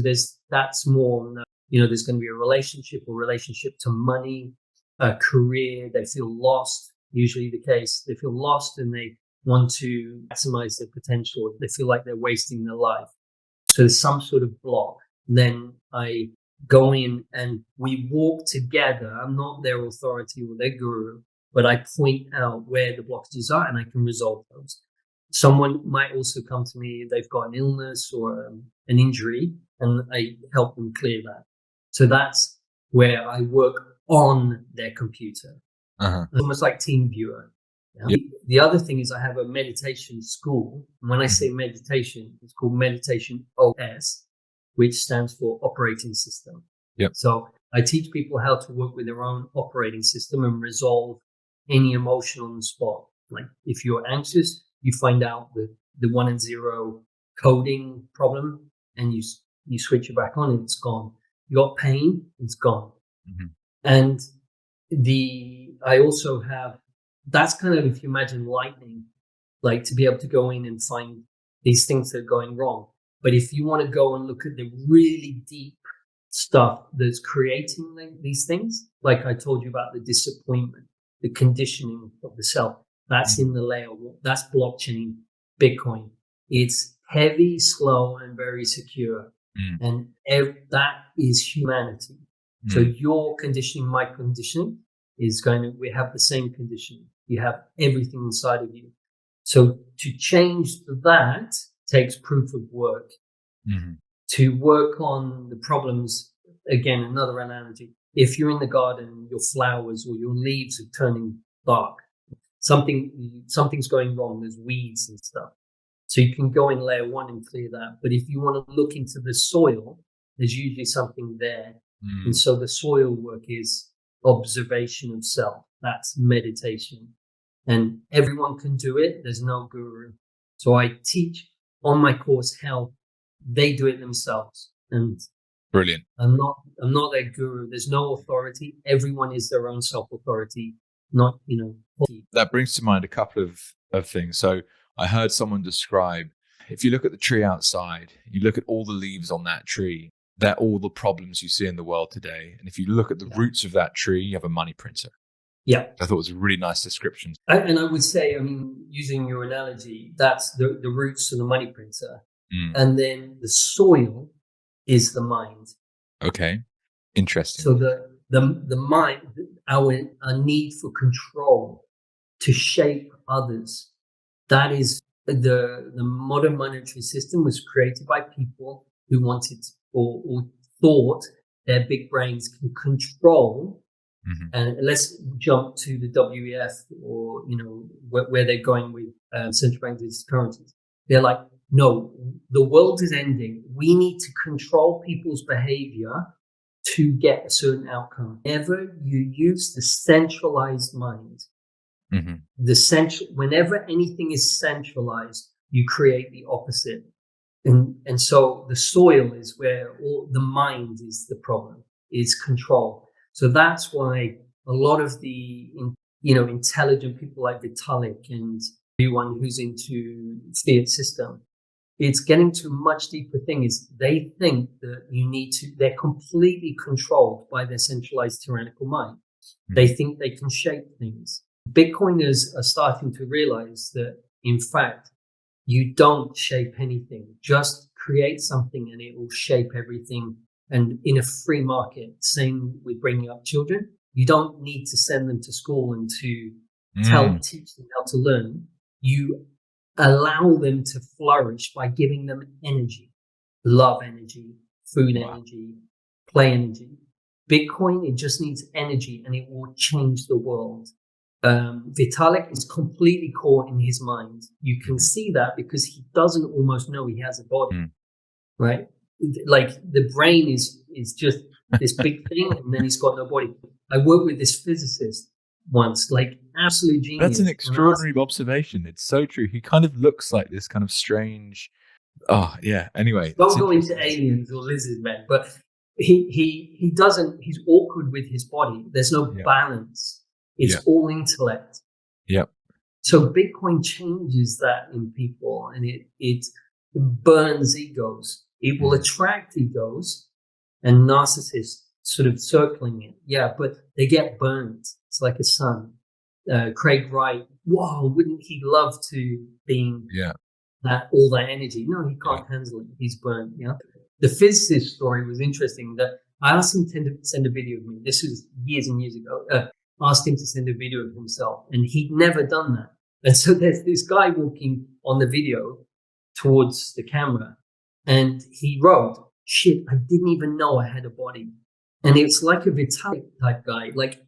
that's more, there's going to be a relationship or relationship to money, a career. They feel lost, usually the case. They feel lost and they want to maximize their potential. They feel like they're wasting their life. So there's some sort of block. Then I go in and we walk together. I'm not their authority or their guru, but I point out where the blockages are and I can resolve those. Someone might also come to me, they've got an illness or an injury, and I help them clear that. So that's where I work on their computer. Almost like TeamViewer. The other thing is I have a meditation school. And when I say meditation, it's called Meditation OS, which stands for Operating System. So I teach people how to work with their own operating system and resolve any emotion on the spot. Like if you're anxious, you find out the 1 and 0 coding problem and you switch it back on and it's gone. You got pain, it's gone. And I also have, that's kind of, if you imagine lightning, like to be able to go in and find these things that are going wrong. But if you want to go and look at the really deep stuff that's creating these things, like I told you about the disappointment, the conditioning of the self, that's in the layer. That's blockchain, Bitcoin. It's heavy, slow, and very secure. And that is humanity. So your conditioning, my conditioning we have the same conditioning. You have everything inside of you. So to change that takes proof of work. To work on the problems, again, another analogy. If you're in the garden, your flowers or your leaves are turning dark, something's going wrong. There's weeds and stuff. So you can go in layer 1 and clear that. But if you want to look into the soil, there's usually something there. And so the soil work is observation of self. That's meditation. And everyone can do it. There's no guru. So I teach on my course how they do it themselves. And brilliant. I'm not their guru. There's no authority. Everyone is their own self-authority. Not, That brings to mind a couple of things. So I heard someone describe, if you look at the tree outside, you look at all the leaves on that tree, they're all the problems you see in the world today. And if you look at the roots of that tree, you have a money printer. I thought it was a really nice description. And I would say, using your analogy, that's the roots of the money printer. And then the soil is the mind. Okay. Interesting. So the mind, our need for control to shape others, that is the modern monetary system was created by people who wanted or thought their big brains can control. And let's jump to the WEF or, where they're going with central bank digital currencies. They're like, no, the world is ending. We need to control people's behavior to get a certain outcome. Whenever you use the centralized mind, whenever anything is centralized, you create the opposite. And so the soil is where the mind is the problem, is control. So that's why a lot of the, intelligent people like Vitalik and everyone who's into fiat system, it's getting to a much deeper thing is they think that they're completely controlled by their centralized tyrannical mind. They think they can shape things. Bitcoiners are starting to realize that, in fact, you don't shape anything. Just create something and it will shape everything And in a free market, same with bringing up children, you don't need to send them to school and to teach them how to learn. You allow them to flourish by giving them energy, love energy, food energy, play energy. Bitcoin, it just needs energy and it will change the world. Vitalik is completely caught in his mind. You can see that because he doesn't almost know he has a body, right? Like the brain is just this big thing and then he's got no body. I worked with this physicist once, like absolute genius. That's an extraordinary observation. It's so true. He kind of looks like this kind of strange. Oh yeah. Anyway, don't go into aliens or lizard men, but he doesn't. He's awkward with his body. There's no balance. It's all intellect. Yep. So Bitcoin changes that in people, and it burns egos. It will attract egos and narcissists sort of circling it. Yeah, but they get burnt. It's like a sun. Craig Wright, whoa, wouldn't he love to be all that energy? No, he can't handle it. He's burnt. Yeah. The physicist story was interesting. That I asked him to send a video of me. This was years and years ago. Asked him to send a video of himself, and he'd never done that. And so there's this guy walking on the video towards the camera, and he wrote, "Shit, I didn't even know I had a body." And it's like a Vitalik type guy, like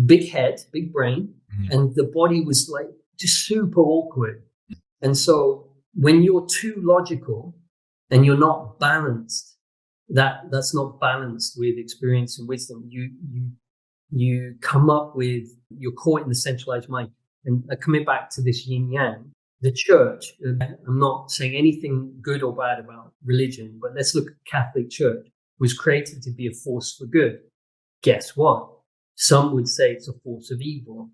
big head, big brain, and the body was like just super awkward. And so when you're too logical and you're not balanced, that's not balanced with experience and wisdom. You come up with, you're caught in the centralized mind. And coming back to this yin yang, the church, I'm not saying anything good or bad about religion, but let's look at Catholic Church, was created to be a force for good. Guess what? Some would say it's a force of evil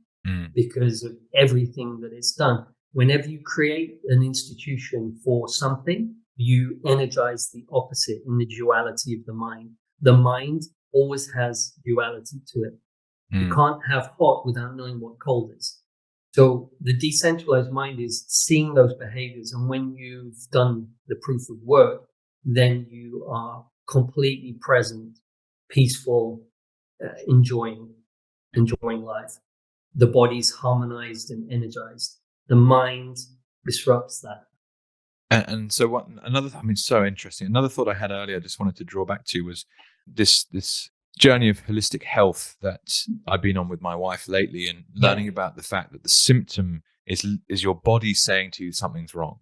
because of everything that it's done. Whenever you create an institution for something, you energize the opposite in the duality of the mind. The mind always has duality to it. You can't have hot without knowing what cold is. So the decentralized mind is seeing those behaviors. And when you've done the proof of work, then you are completely present, peaceful, enjoying life. The body's harmonized and energized. The mind disrupts that. And so so interesting. Another thought I had earlier, I just wanted to draw back to, was this journey of holistic health that I've been on with my wife lately, and learning about the fact that the symptom is your body saying to you something's wrong,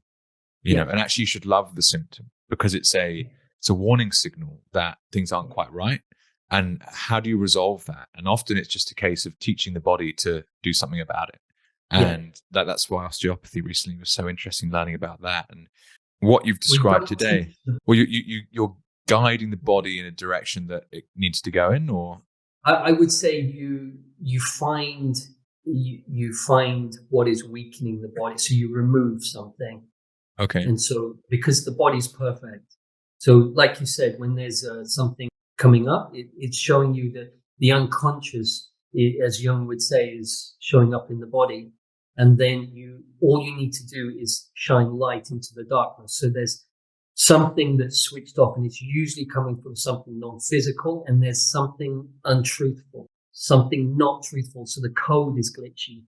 you know, and actually you should love the symptom because it's a warning signal that things aren't quite right. And how do you resolve that? And often it's just a case of teaching the body to do something about it. And that's why osteopathy recently was so interesting, learning about that and what you've described today. Well, you're guiding the body in a direction that it needs to go in, or I would say you find what is weakening the body, so you remove something. Okay. And so because the body's perfect, so like you said, when there's something coming up, it's showing you that the unconscious, as Jung would say, is showing up in the body. And then all you need to do is shine light into the darkness. So there's something that's switched off, and it's usually coming from something non-physical, and there's something untruthful, something not truthful. So the code is glitchy.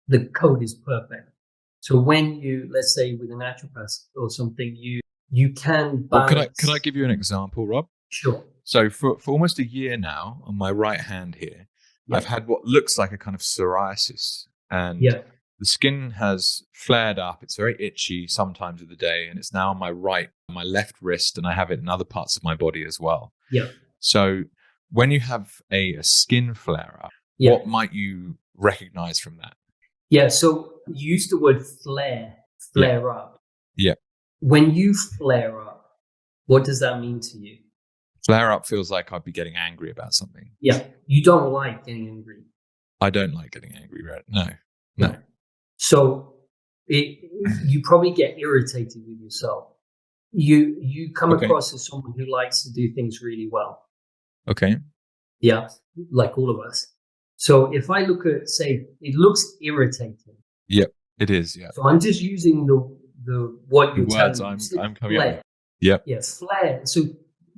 The code is perfect. So when you, let's say with a naturopath or something, you can balance. Well, could I give you an example, Rob? Sure. So for almost a year now, on my right hand here, I've had what looks like a kind of psoriasis, and the skin has flared up. It's very itchy sometimes of the day, and it's now on my left wrist, and I have it in other parts of my body as well. Yeah. So when you have a skin flare up, what might you recognize from that? Yeah. So you use the word flare up. Yeah. When you flare up, what does that mean to you? Flare up feels like I'd be getting angry about something. Yeah. You don't like getting angry. I don't like getting angry, right? No. So you probably get irritated with yourself. You come across as someone who likes to do things really well. Okay. Yeah, like all of us. So if I look at, say, it looks irritating. Yep, it is. Yeah. So I'm just using the what you're words telling me. I'm coming up with. Yep. Yeah, flare. So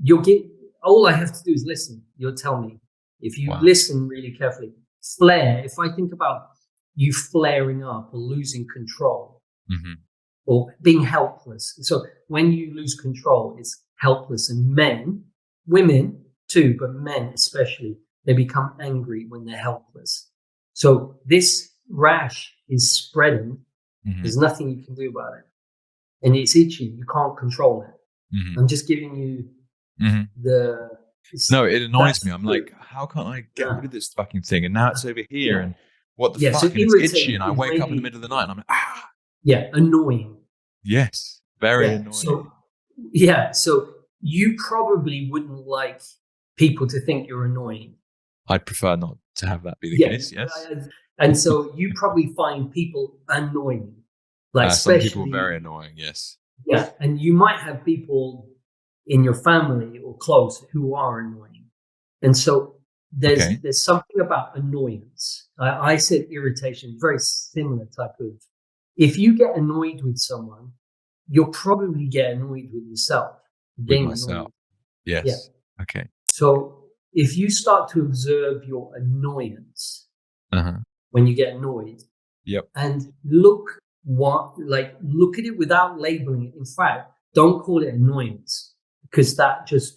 you'll get all I have to do is listen. You'll tell me. If you Wow. listen really carefully, flare. If I think about you flaring up or losing control Mm-hmm. or being helpless. So when you lose control, it's helpless. And men, women too, but men especially, they become angry when they're helpless. So this rash is spreading. Mm-hmm. There's nothing you can do about it. And it's itchy. You can't control it. Mm-hmm. I'm just giving you Mm-hmm. No, it annoys me. I'm like, how can't I get rid of this fucking thing? And now it's over here, and what the So fuck? And it's itchy, irritate and I is wake up in the maybe, middle of the night, and I'm like, ah. yeah, annoying. Yes, very annoying. So you probably wouldn't like people to think you're annoying. I'd prefer not to have that be the case. Yes. And so you probably find people annoying, like Some especially, people are very annoying. Yes. yeah. And you might have people in your family or close who are annoying. And so there's something about annoyance. I said irritation, very similar type of. If you get annoyed with someone, you'll probably get annoyed with yourself. With myself. Annoyed. Yes. Yeah. Okay. So if you start to observe your annoyance when you get annoyed, and look at it without labeling it. In fact, don't call it annoyance, because that just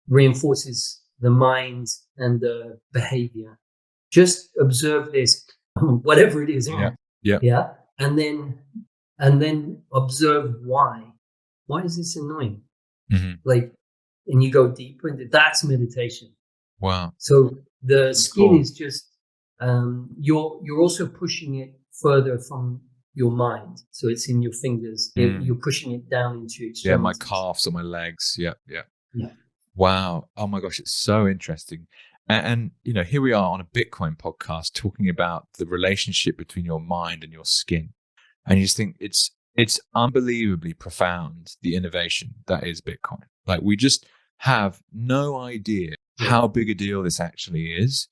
reinforces the mind and the behavior. Just observe this, whatever it is. Yeah. And then observe why. Why is this annoying? Mm-hmm. And you go deeper into that's meditation. Wow. So the skin is just you're also pushing it further from your mind. So it's in your fingers. You're pushing it down into your extremities. Yeah, my calves or my legs. Yeah. Wow. Oh my gosh, it's so interesting. And here we are on a Bitcoin podcast talking about the relationship between your mind and your skin. And you just think it's unbelievably profound, the innovation that is Bitcoin. Like, we just have no idea how big a deal this actually is.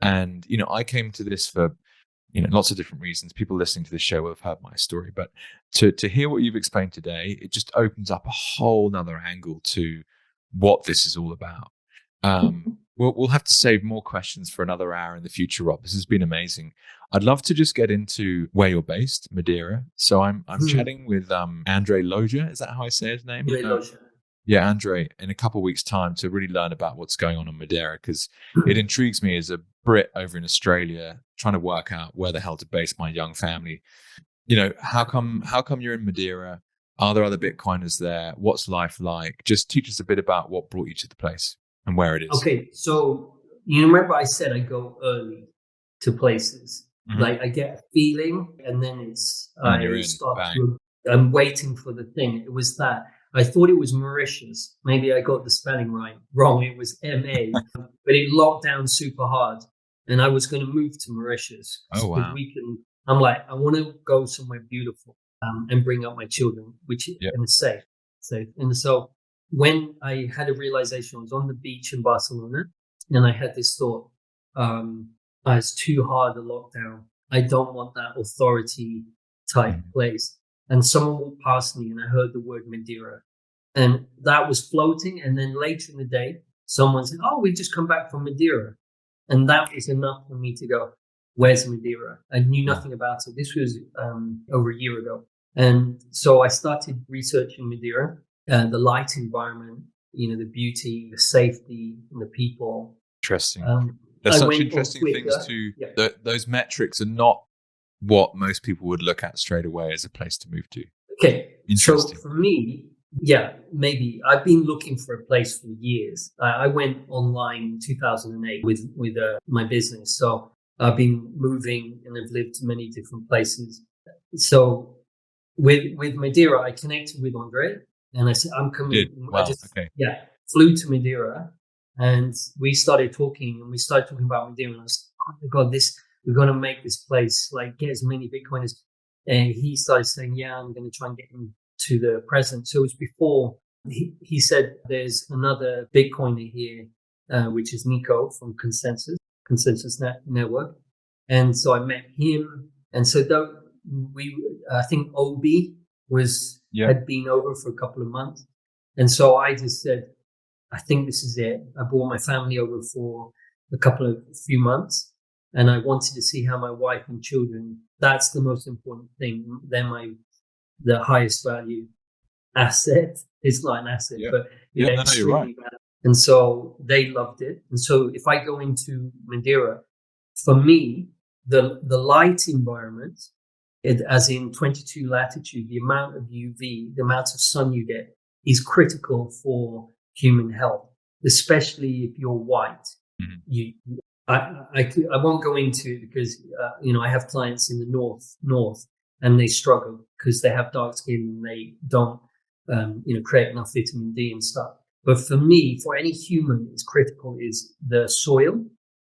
And, I came to this for, lots of different reasons. People listening to this show will have heard my story, but to hear what you've explained today, it just opens up a whole nother angle to what this is all about. We'll have to save more questions for another hour in the future, Rob. This has been amazing. I'd love to just get into where you're based, Madeira. So I'm chatting with Andre Loja. Is that how I say his name? Loja. Yeah, Andre, in a couple of weeks' time to really learn about what's going on in Madeira, because it intrigues me as a Brit over in Australia, trying to work out where the hell to base my young family. How come you're in Madeira? Are there other Bitcoiners there? What's life like? Just teach us a bit about what brought you to the place and where it is. Okay, so you remember I said I go early to places. Mm-hmm. Like I get a feeling, and then I'm waiting for the thing. It was that. I thought it was Mauritius. Maybe I got the spelling wrong. It was MA, but it locked down super hard, and I was going to move to Mauritius. Oh wow! I'm like, I want to go somewhere beautiful and bring up my children, which is safe. And so when I had a realization, I was on the beach in Barcelona, and I had this thought: it's too hard a lockdown. I don't want that authority type place. And someone walked past me, and I heard the word Madeira, and that was floating. And then later in the day, someone said, "Oh, we've just come back from Madeira," and that was enough for me to go, "Where's Madeira?" I knew nothing about it. This was over a year ago, and so I started researching Madeira, the light environment, the beauty, the safety, and the people. Interesting. There's such interesting things too. Those metrics are not what most people would look at straight away as a place to move to. Okay. So for me, maybe I've been looking for a place for years. I went online in 2008 with my business. So I've been moving and I've lived many different places. So with Madeira, I connected with Andre and I said, I'm coming. Wow. Flew to Madeira and we started talking about Madeira. And I was like, oh my God, we're going to make this place, like get as many Bitcoiners. And he started saying, yeah, I'm going to try and get him to the president. So it was before he said there's another Bitcoiner here, which is Nico from Consensus Network. And so I met him. And so I think Obi had been over for a couple of months. And so I just said, I think this is it. I brought my family over for few months, and I wanted to see how my wife and children. That's the most important thing. They're the highest value asset. It's not an asset, but no, you're extremely right. valuable. And so they loved it. And so if I go into Madeira, for me, the light environment, as in 22 latitude, the amount of UV, the amount of sun you get is critical for human health, especially if you're white. Mm-hmm. I won't go into it because, I have clients in the north, and they struggle because they have dark skin and they don't, create enough vitamin D and stuff. But for me, for any human, it's critical is the soil,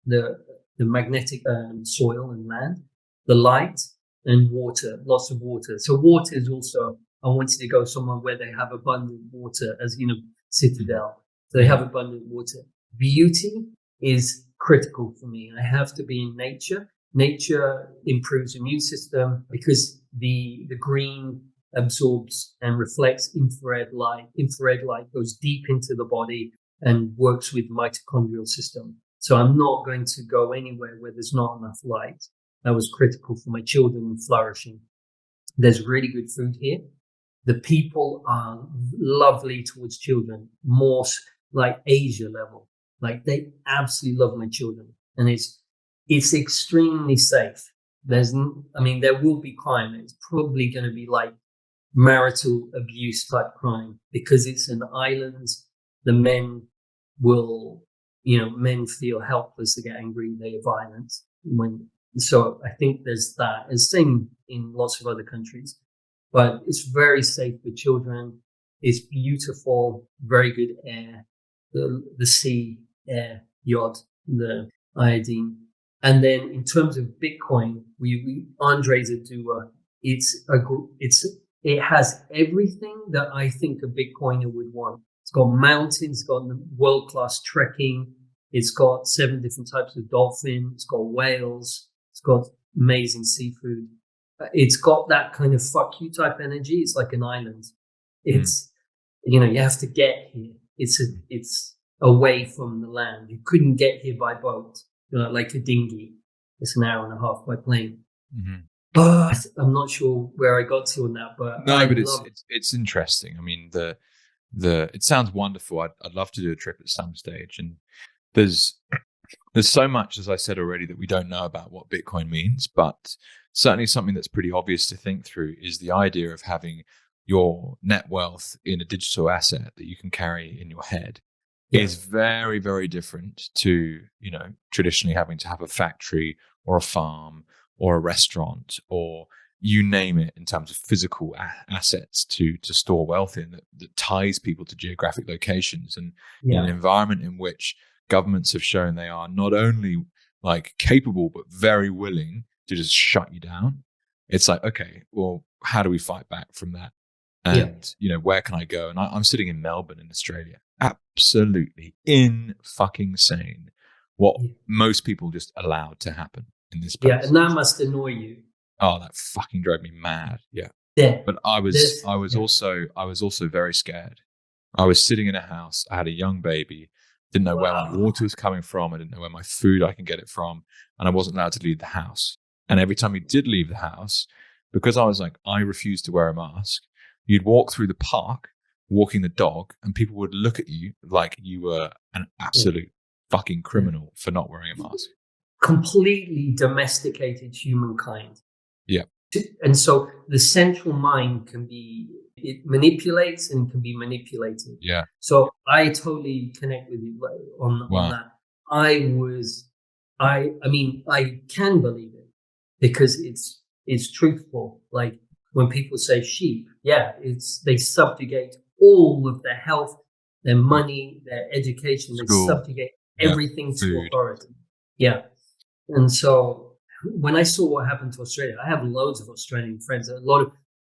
the magnetic soil and land, the light, and water, lots of water. So water is also, I wanted to go somewhere where they have abundant water, as Citadel. So they have abundant water. Beauty is critical for me. I have to be in nature. Nature improves immune system because the green absorbs and reflects infrared light. Infrared light goes deep into the body and works with the mitochondrial system. So I'm not going to go anywhere where there's not enough light. That was critical for my children flourishing. There's really good food here. The people are lovely towards children, more like Asia level. Like they absolutely love my children, and it's extremely safe. There will be crime. It's probably going to be like marital abuse type crime because it's an island. The men will, men feel helpless. They get angry. They are violent. So I think there's that. And same in lots of other countries, but it's very safe for children. It's beautiful, very good air, the sea air, yacht, the iodine. And then in terms of Bitcoin, we Andre's a doer. It has everything that I think a Bitcoiner would want. It's got mountains, it's got world-class trekking, it's got 7 different types of dolphin, it's got whales, it's got amazing seafood. It's got that kind of fuck you type energy. It's like an island. It's, you have to get here. It's away from the land. You couldn't get here by boat, like a dinghy. It's an hour and a half by plane. Mm-hmm. But I'm not sure where I got to on that. But no, but it's interesting. I mean, it sounds wonderful. I'd love to do a trip at some stage, and there's so much, as I said already, that we don't know about what Bitcoin means, but certainly something that's pretty obvious to think through is the idea of having your net wealth in a digital asset that you can carry in your head is very, very different to, traditionally having to have a factory or a farm or a restaurant or you name it in terms of physical assets to store wealth in that ties people to geographic locations and in an environment in which governments have shown they are not only like capable but very willing to just shut you down. It's like, okay, well, how do we fight back from that? And where can I go? And I'm sitting in Melbourne in Australia. Absolutely insane what most people just allowed to happen in this place. Yeah, and that must annoy you. Oh, that fucking drove me mad. Yeah. But I was also very scared. I was sitting in a house. I had a young baby. Didn't know where my water was coming from. I didn't know where my food I can get it from. And I wasn't allowed to leave the house. And every time you did leave the house, because I was like, I refused to wear a mask, you'd walk through the park, walking the dog, and people would look at you like you were an absolute fucking criminal for not wearing a mask. Completely domesticated humankind. Yeah. And so the central mind it manipulates and can be manipulated. Yeah. So I totally connect with you on that. I can believe it because it's truthful. Like when people say sheep, they subjugate all of their health, their money, their education. School. They subjugate everything to authority. Yeah. And so when I saw what happened to Australia, I have loads of Australian friends.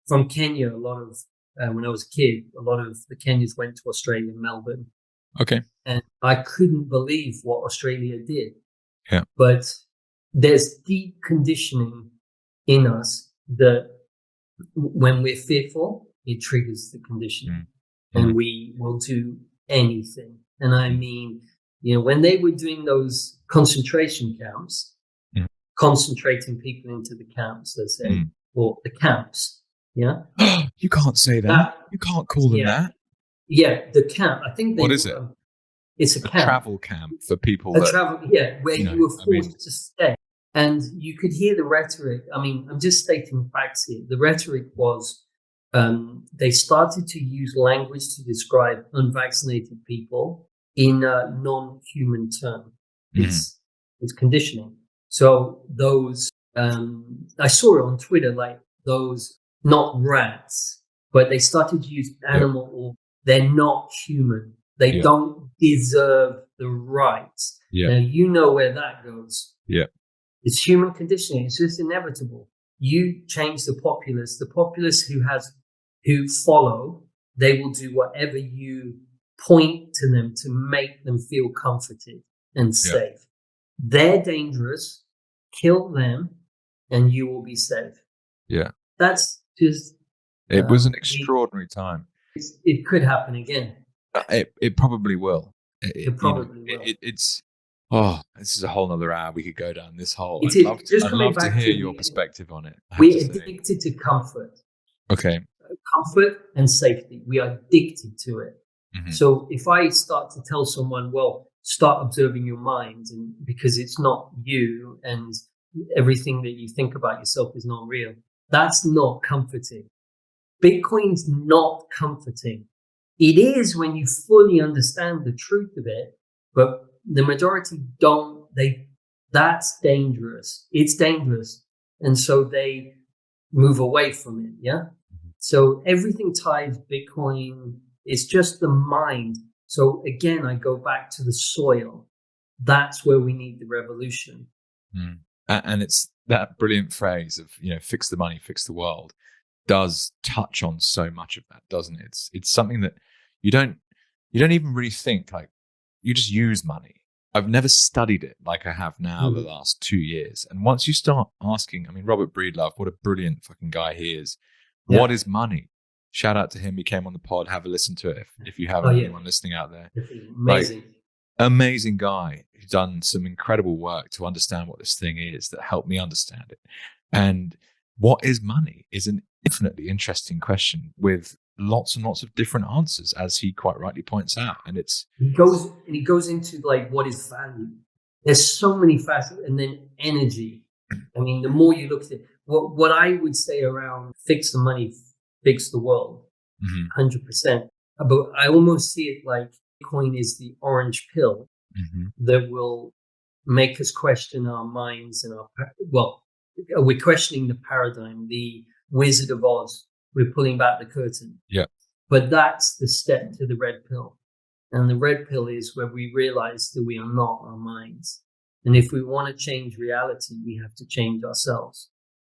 From Kenya, when I was a kid, a lot of the Kenyans went to Australia, Melbourne. Okay. And I couldn't believe what Australia did. Yeah. But there's deep conditioning in us that when we're fearful, it triggers the conditioning. And we will do anything. And I mean, when they were doing those concentration camps, concentrating people into the camps, let's say, or the camps. Yeah. You can't say that. You can't call them that. Yeah, the camp. I think what is it? It's a camp. Travel camp for people. Where you were forced to stay. And you could hear the rhetoric. I mean, I'm just stating facts here. The rhetoric was they started to use language to describe unvaccinated people in a non-human term. It's conditioning. So those, I saw it on Twitter, like those, not rats, but they started to use animal or they're not human. They don't deserve the rights. Now, you know where that goes. Yeah. It's human conditioning. It's just inevitable. You change the populace who follow, they will do whatever you point to them to make them feel comforted and safe. They're dangerous. Kill them and you will be safe. Yeah. That's just... It was an extraordinary time. It could happen again. It probably will. It probably will. It's this is a whole nother hour we could go down this hole. I'd love to hear your perspective on it. We're addicted to comfort. Okay. Comfort and safety. We are addicted to it. So if I start to tell someone, well, start observing your mind, and because it's not you and everything that you think about yourself is not real, that's not comforting. Bitcoin's not comforting. It is when you fully understand the truth of it, but the majority don't. That's dangerous. It's dangerous. And so they move away from it. Yeah. So everything ties Bitcoin. It's just the mind. So again, I go back to the soil. That's where we need the revolution. And it's that brilliant phrase of, fix the money, fix the world, does touch on so much of that, doesn't it? It's something that you don't even really think, like, you just use money. I've never studied it like I have now the last 2 years. And once you start asking, I mean, Robert Breedlove, what a brilliant fucking guy he is. Yeah. What is money? Shout out to him. He came on the pod. Have a listen to it if you have anyone listening out there. Amazing. Amazing guy who's done some incredible work to understand what this thing is that helped me understand it. And what is money is an infinitely interesting question with lots and lots of different answers, as he quite rightly points out. And he goes into like, what is value? There's so many facets, and then energy. I mean, the more you look at it, what I would say around fix the money, fix the world, 100%. But I almost see it like Bitcoin is the orange pill that will make us question our minds and we're questioning the paradigm, the Wizard of Oz. We're pulling back the curtain. Yeah. But that's the step to the red pill. And the red pill is where we realize that we are not our minds. And if we want to change reality, we have to change ourselves.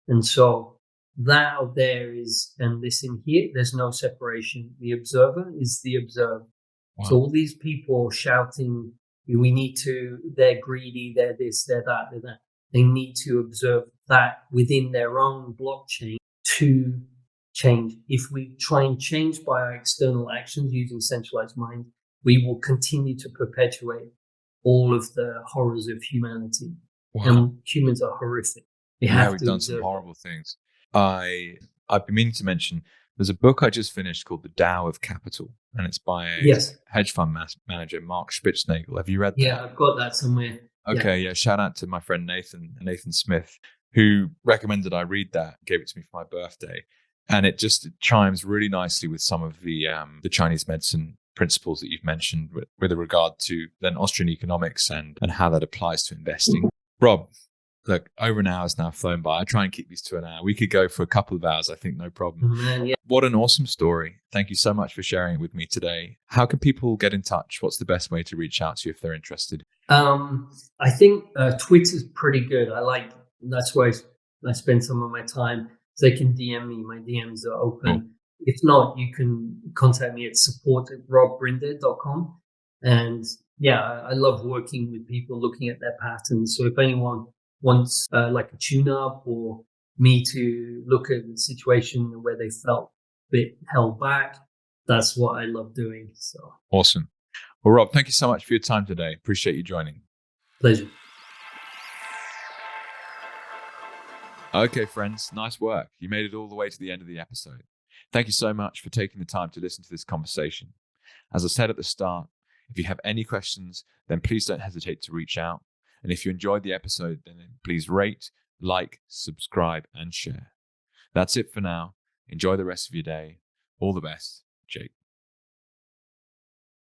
And so that out there is, and this in here, there's no separation. The observer is the observed. Wow. So all these people shouting, they're greedy, they're this, they're that, they're that. They need to observe that within their own blockchain to change. If we try and change by our external actions using centralized mind, we will continue to perpetuate all of the horrors of humanity. Wow. And humans are horrific. We've done some horrible things. I've been meaning to mention, there's a book I just finished called The Tao of Capital, and it's by a hedge fund manager, Mark Spitznagel. Have you read that? Yeah, I've got that somewhere. Okay, yeah. Shout out to my friend Nathan Smith, who recommended I read that, gave it to me for my birthday. And it just chimes really nicely with some of the Chinese medicine principles that you've mentioned with regard to then Austrian economics and how that applies to investing. Rob, look, over an hour has now flown by. I try and keep these to an hour. We could go for a couple of hours, I think, no problem. Man, yeah. What an awesome story. Thank you so much for sharing it with me today. How can people get in touch? What's the best way to reach out to you if they're interested? I think Twitter's pretty good. That's where I spend some of my time. They can DM me. My DMs are open. Cool. If not, you can contact me at support@robbrinded.com. And yeah, I love working with people, looking at their patterns. So if anyone wants like a tune-up or me to look at the situation where they felt a bit held back, that's what I love doing. So awesome. Well, Rob, thank you so much for your time today. Appreciate you joining. Pleasure. Okay, friends, nice work. You made it all the way to the end of the episode. Thank you so much for taking the time to listen to this conversation. As I said at the start, if you have any questions, then please don't hesitate to reach out. And if you enjoyed the episode, then please rate, like, subscribe, and share. That's it for now. Enjoy the rest of your day. All the best, Jake.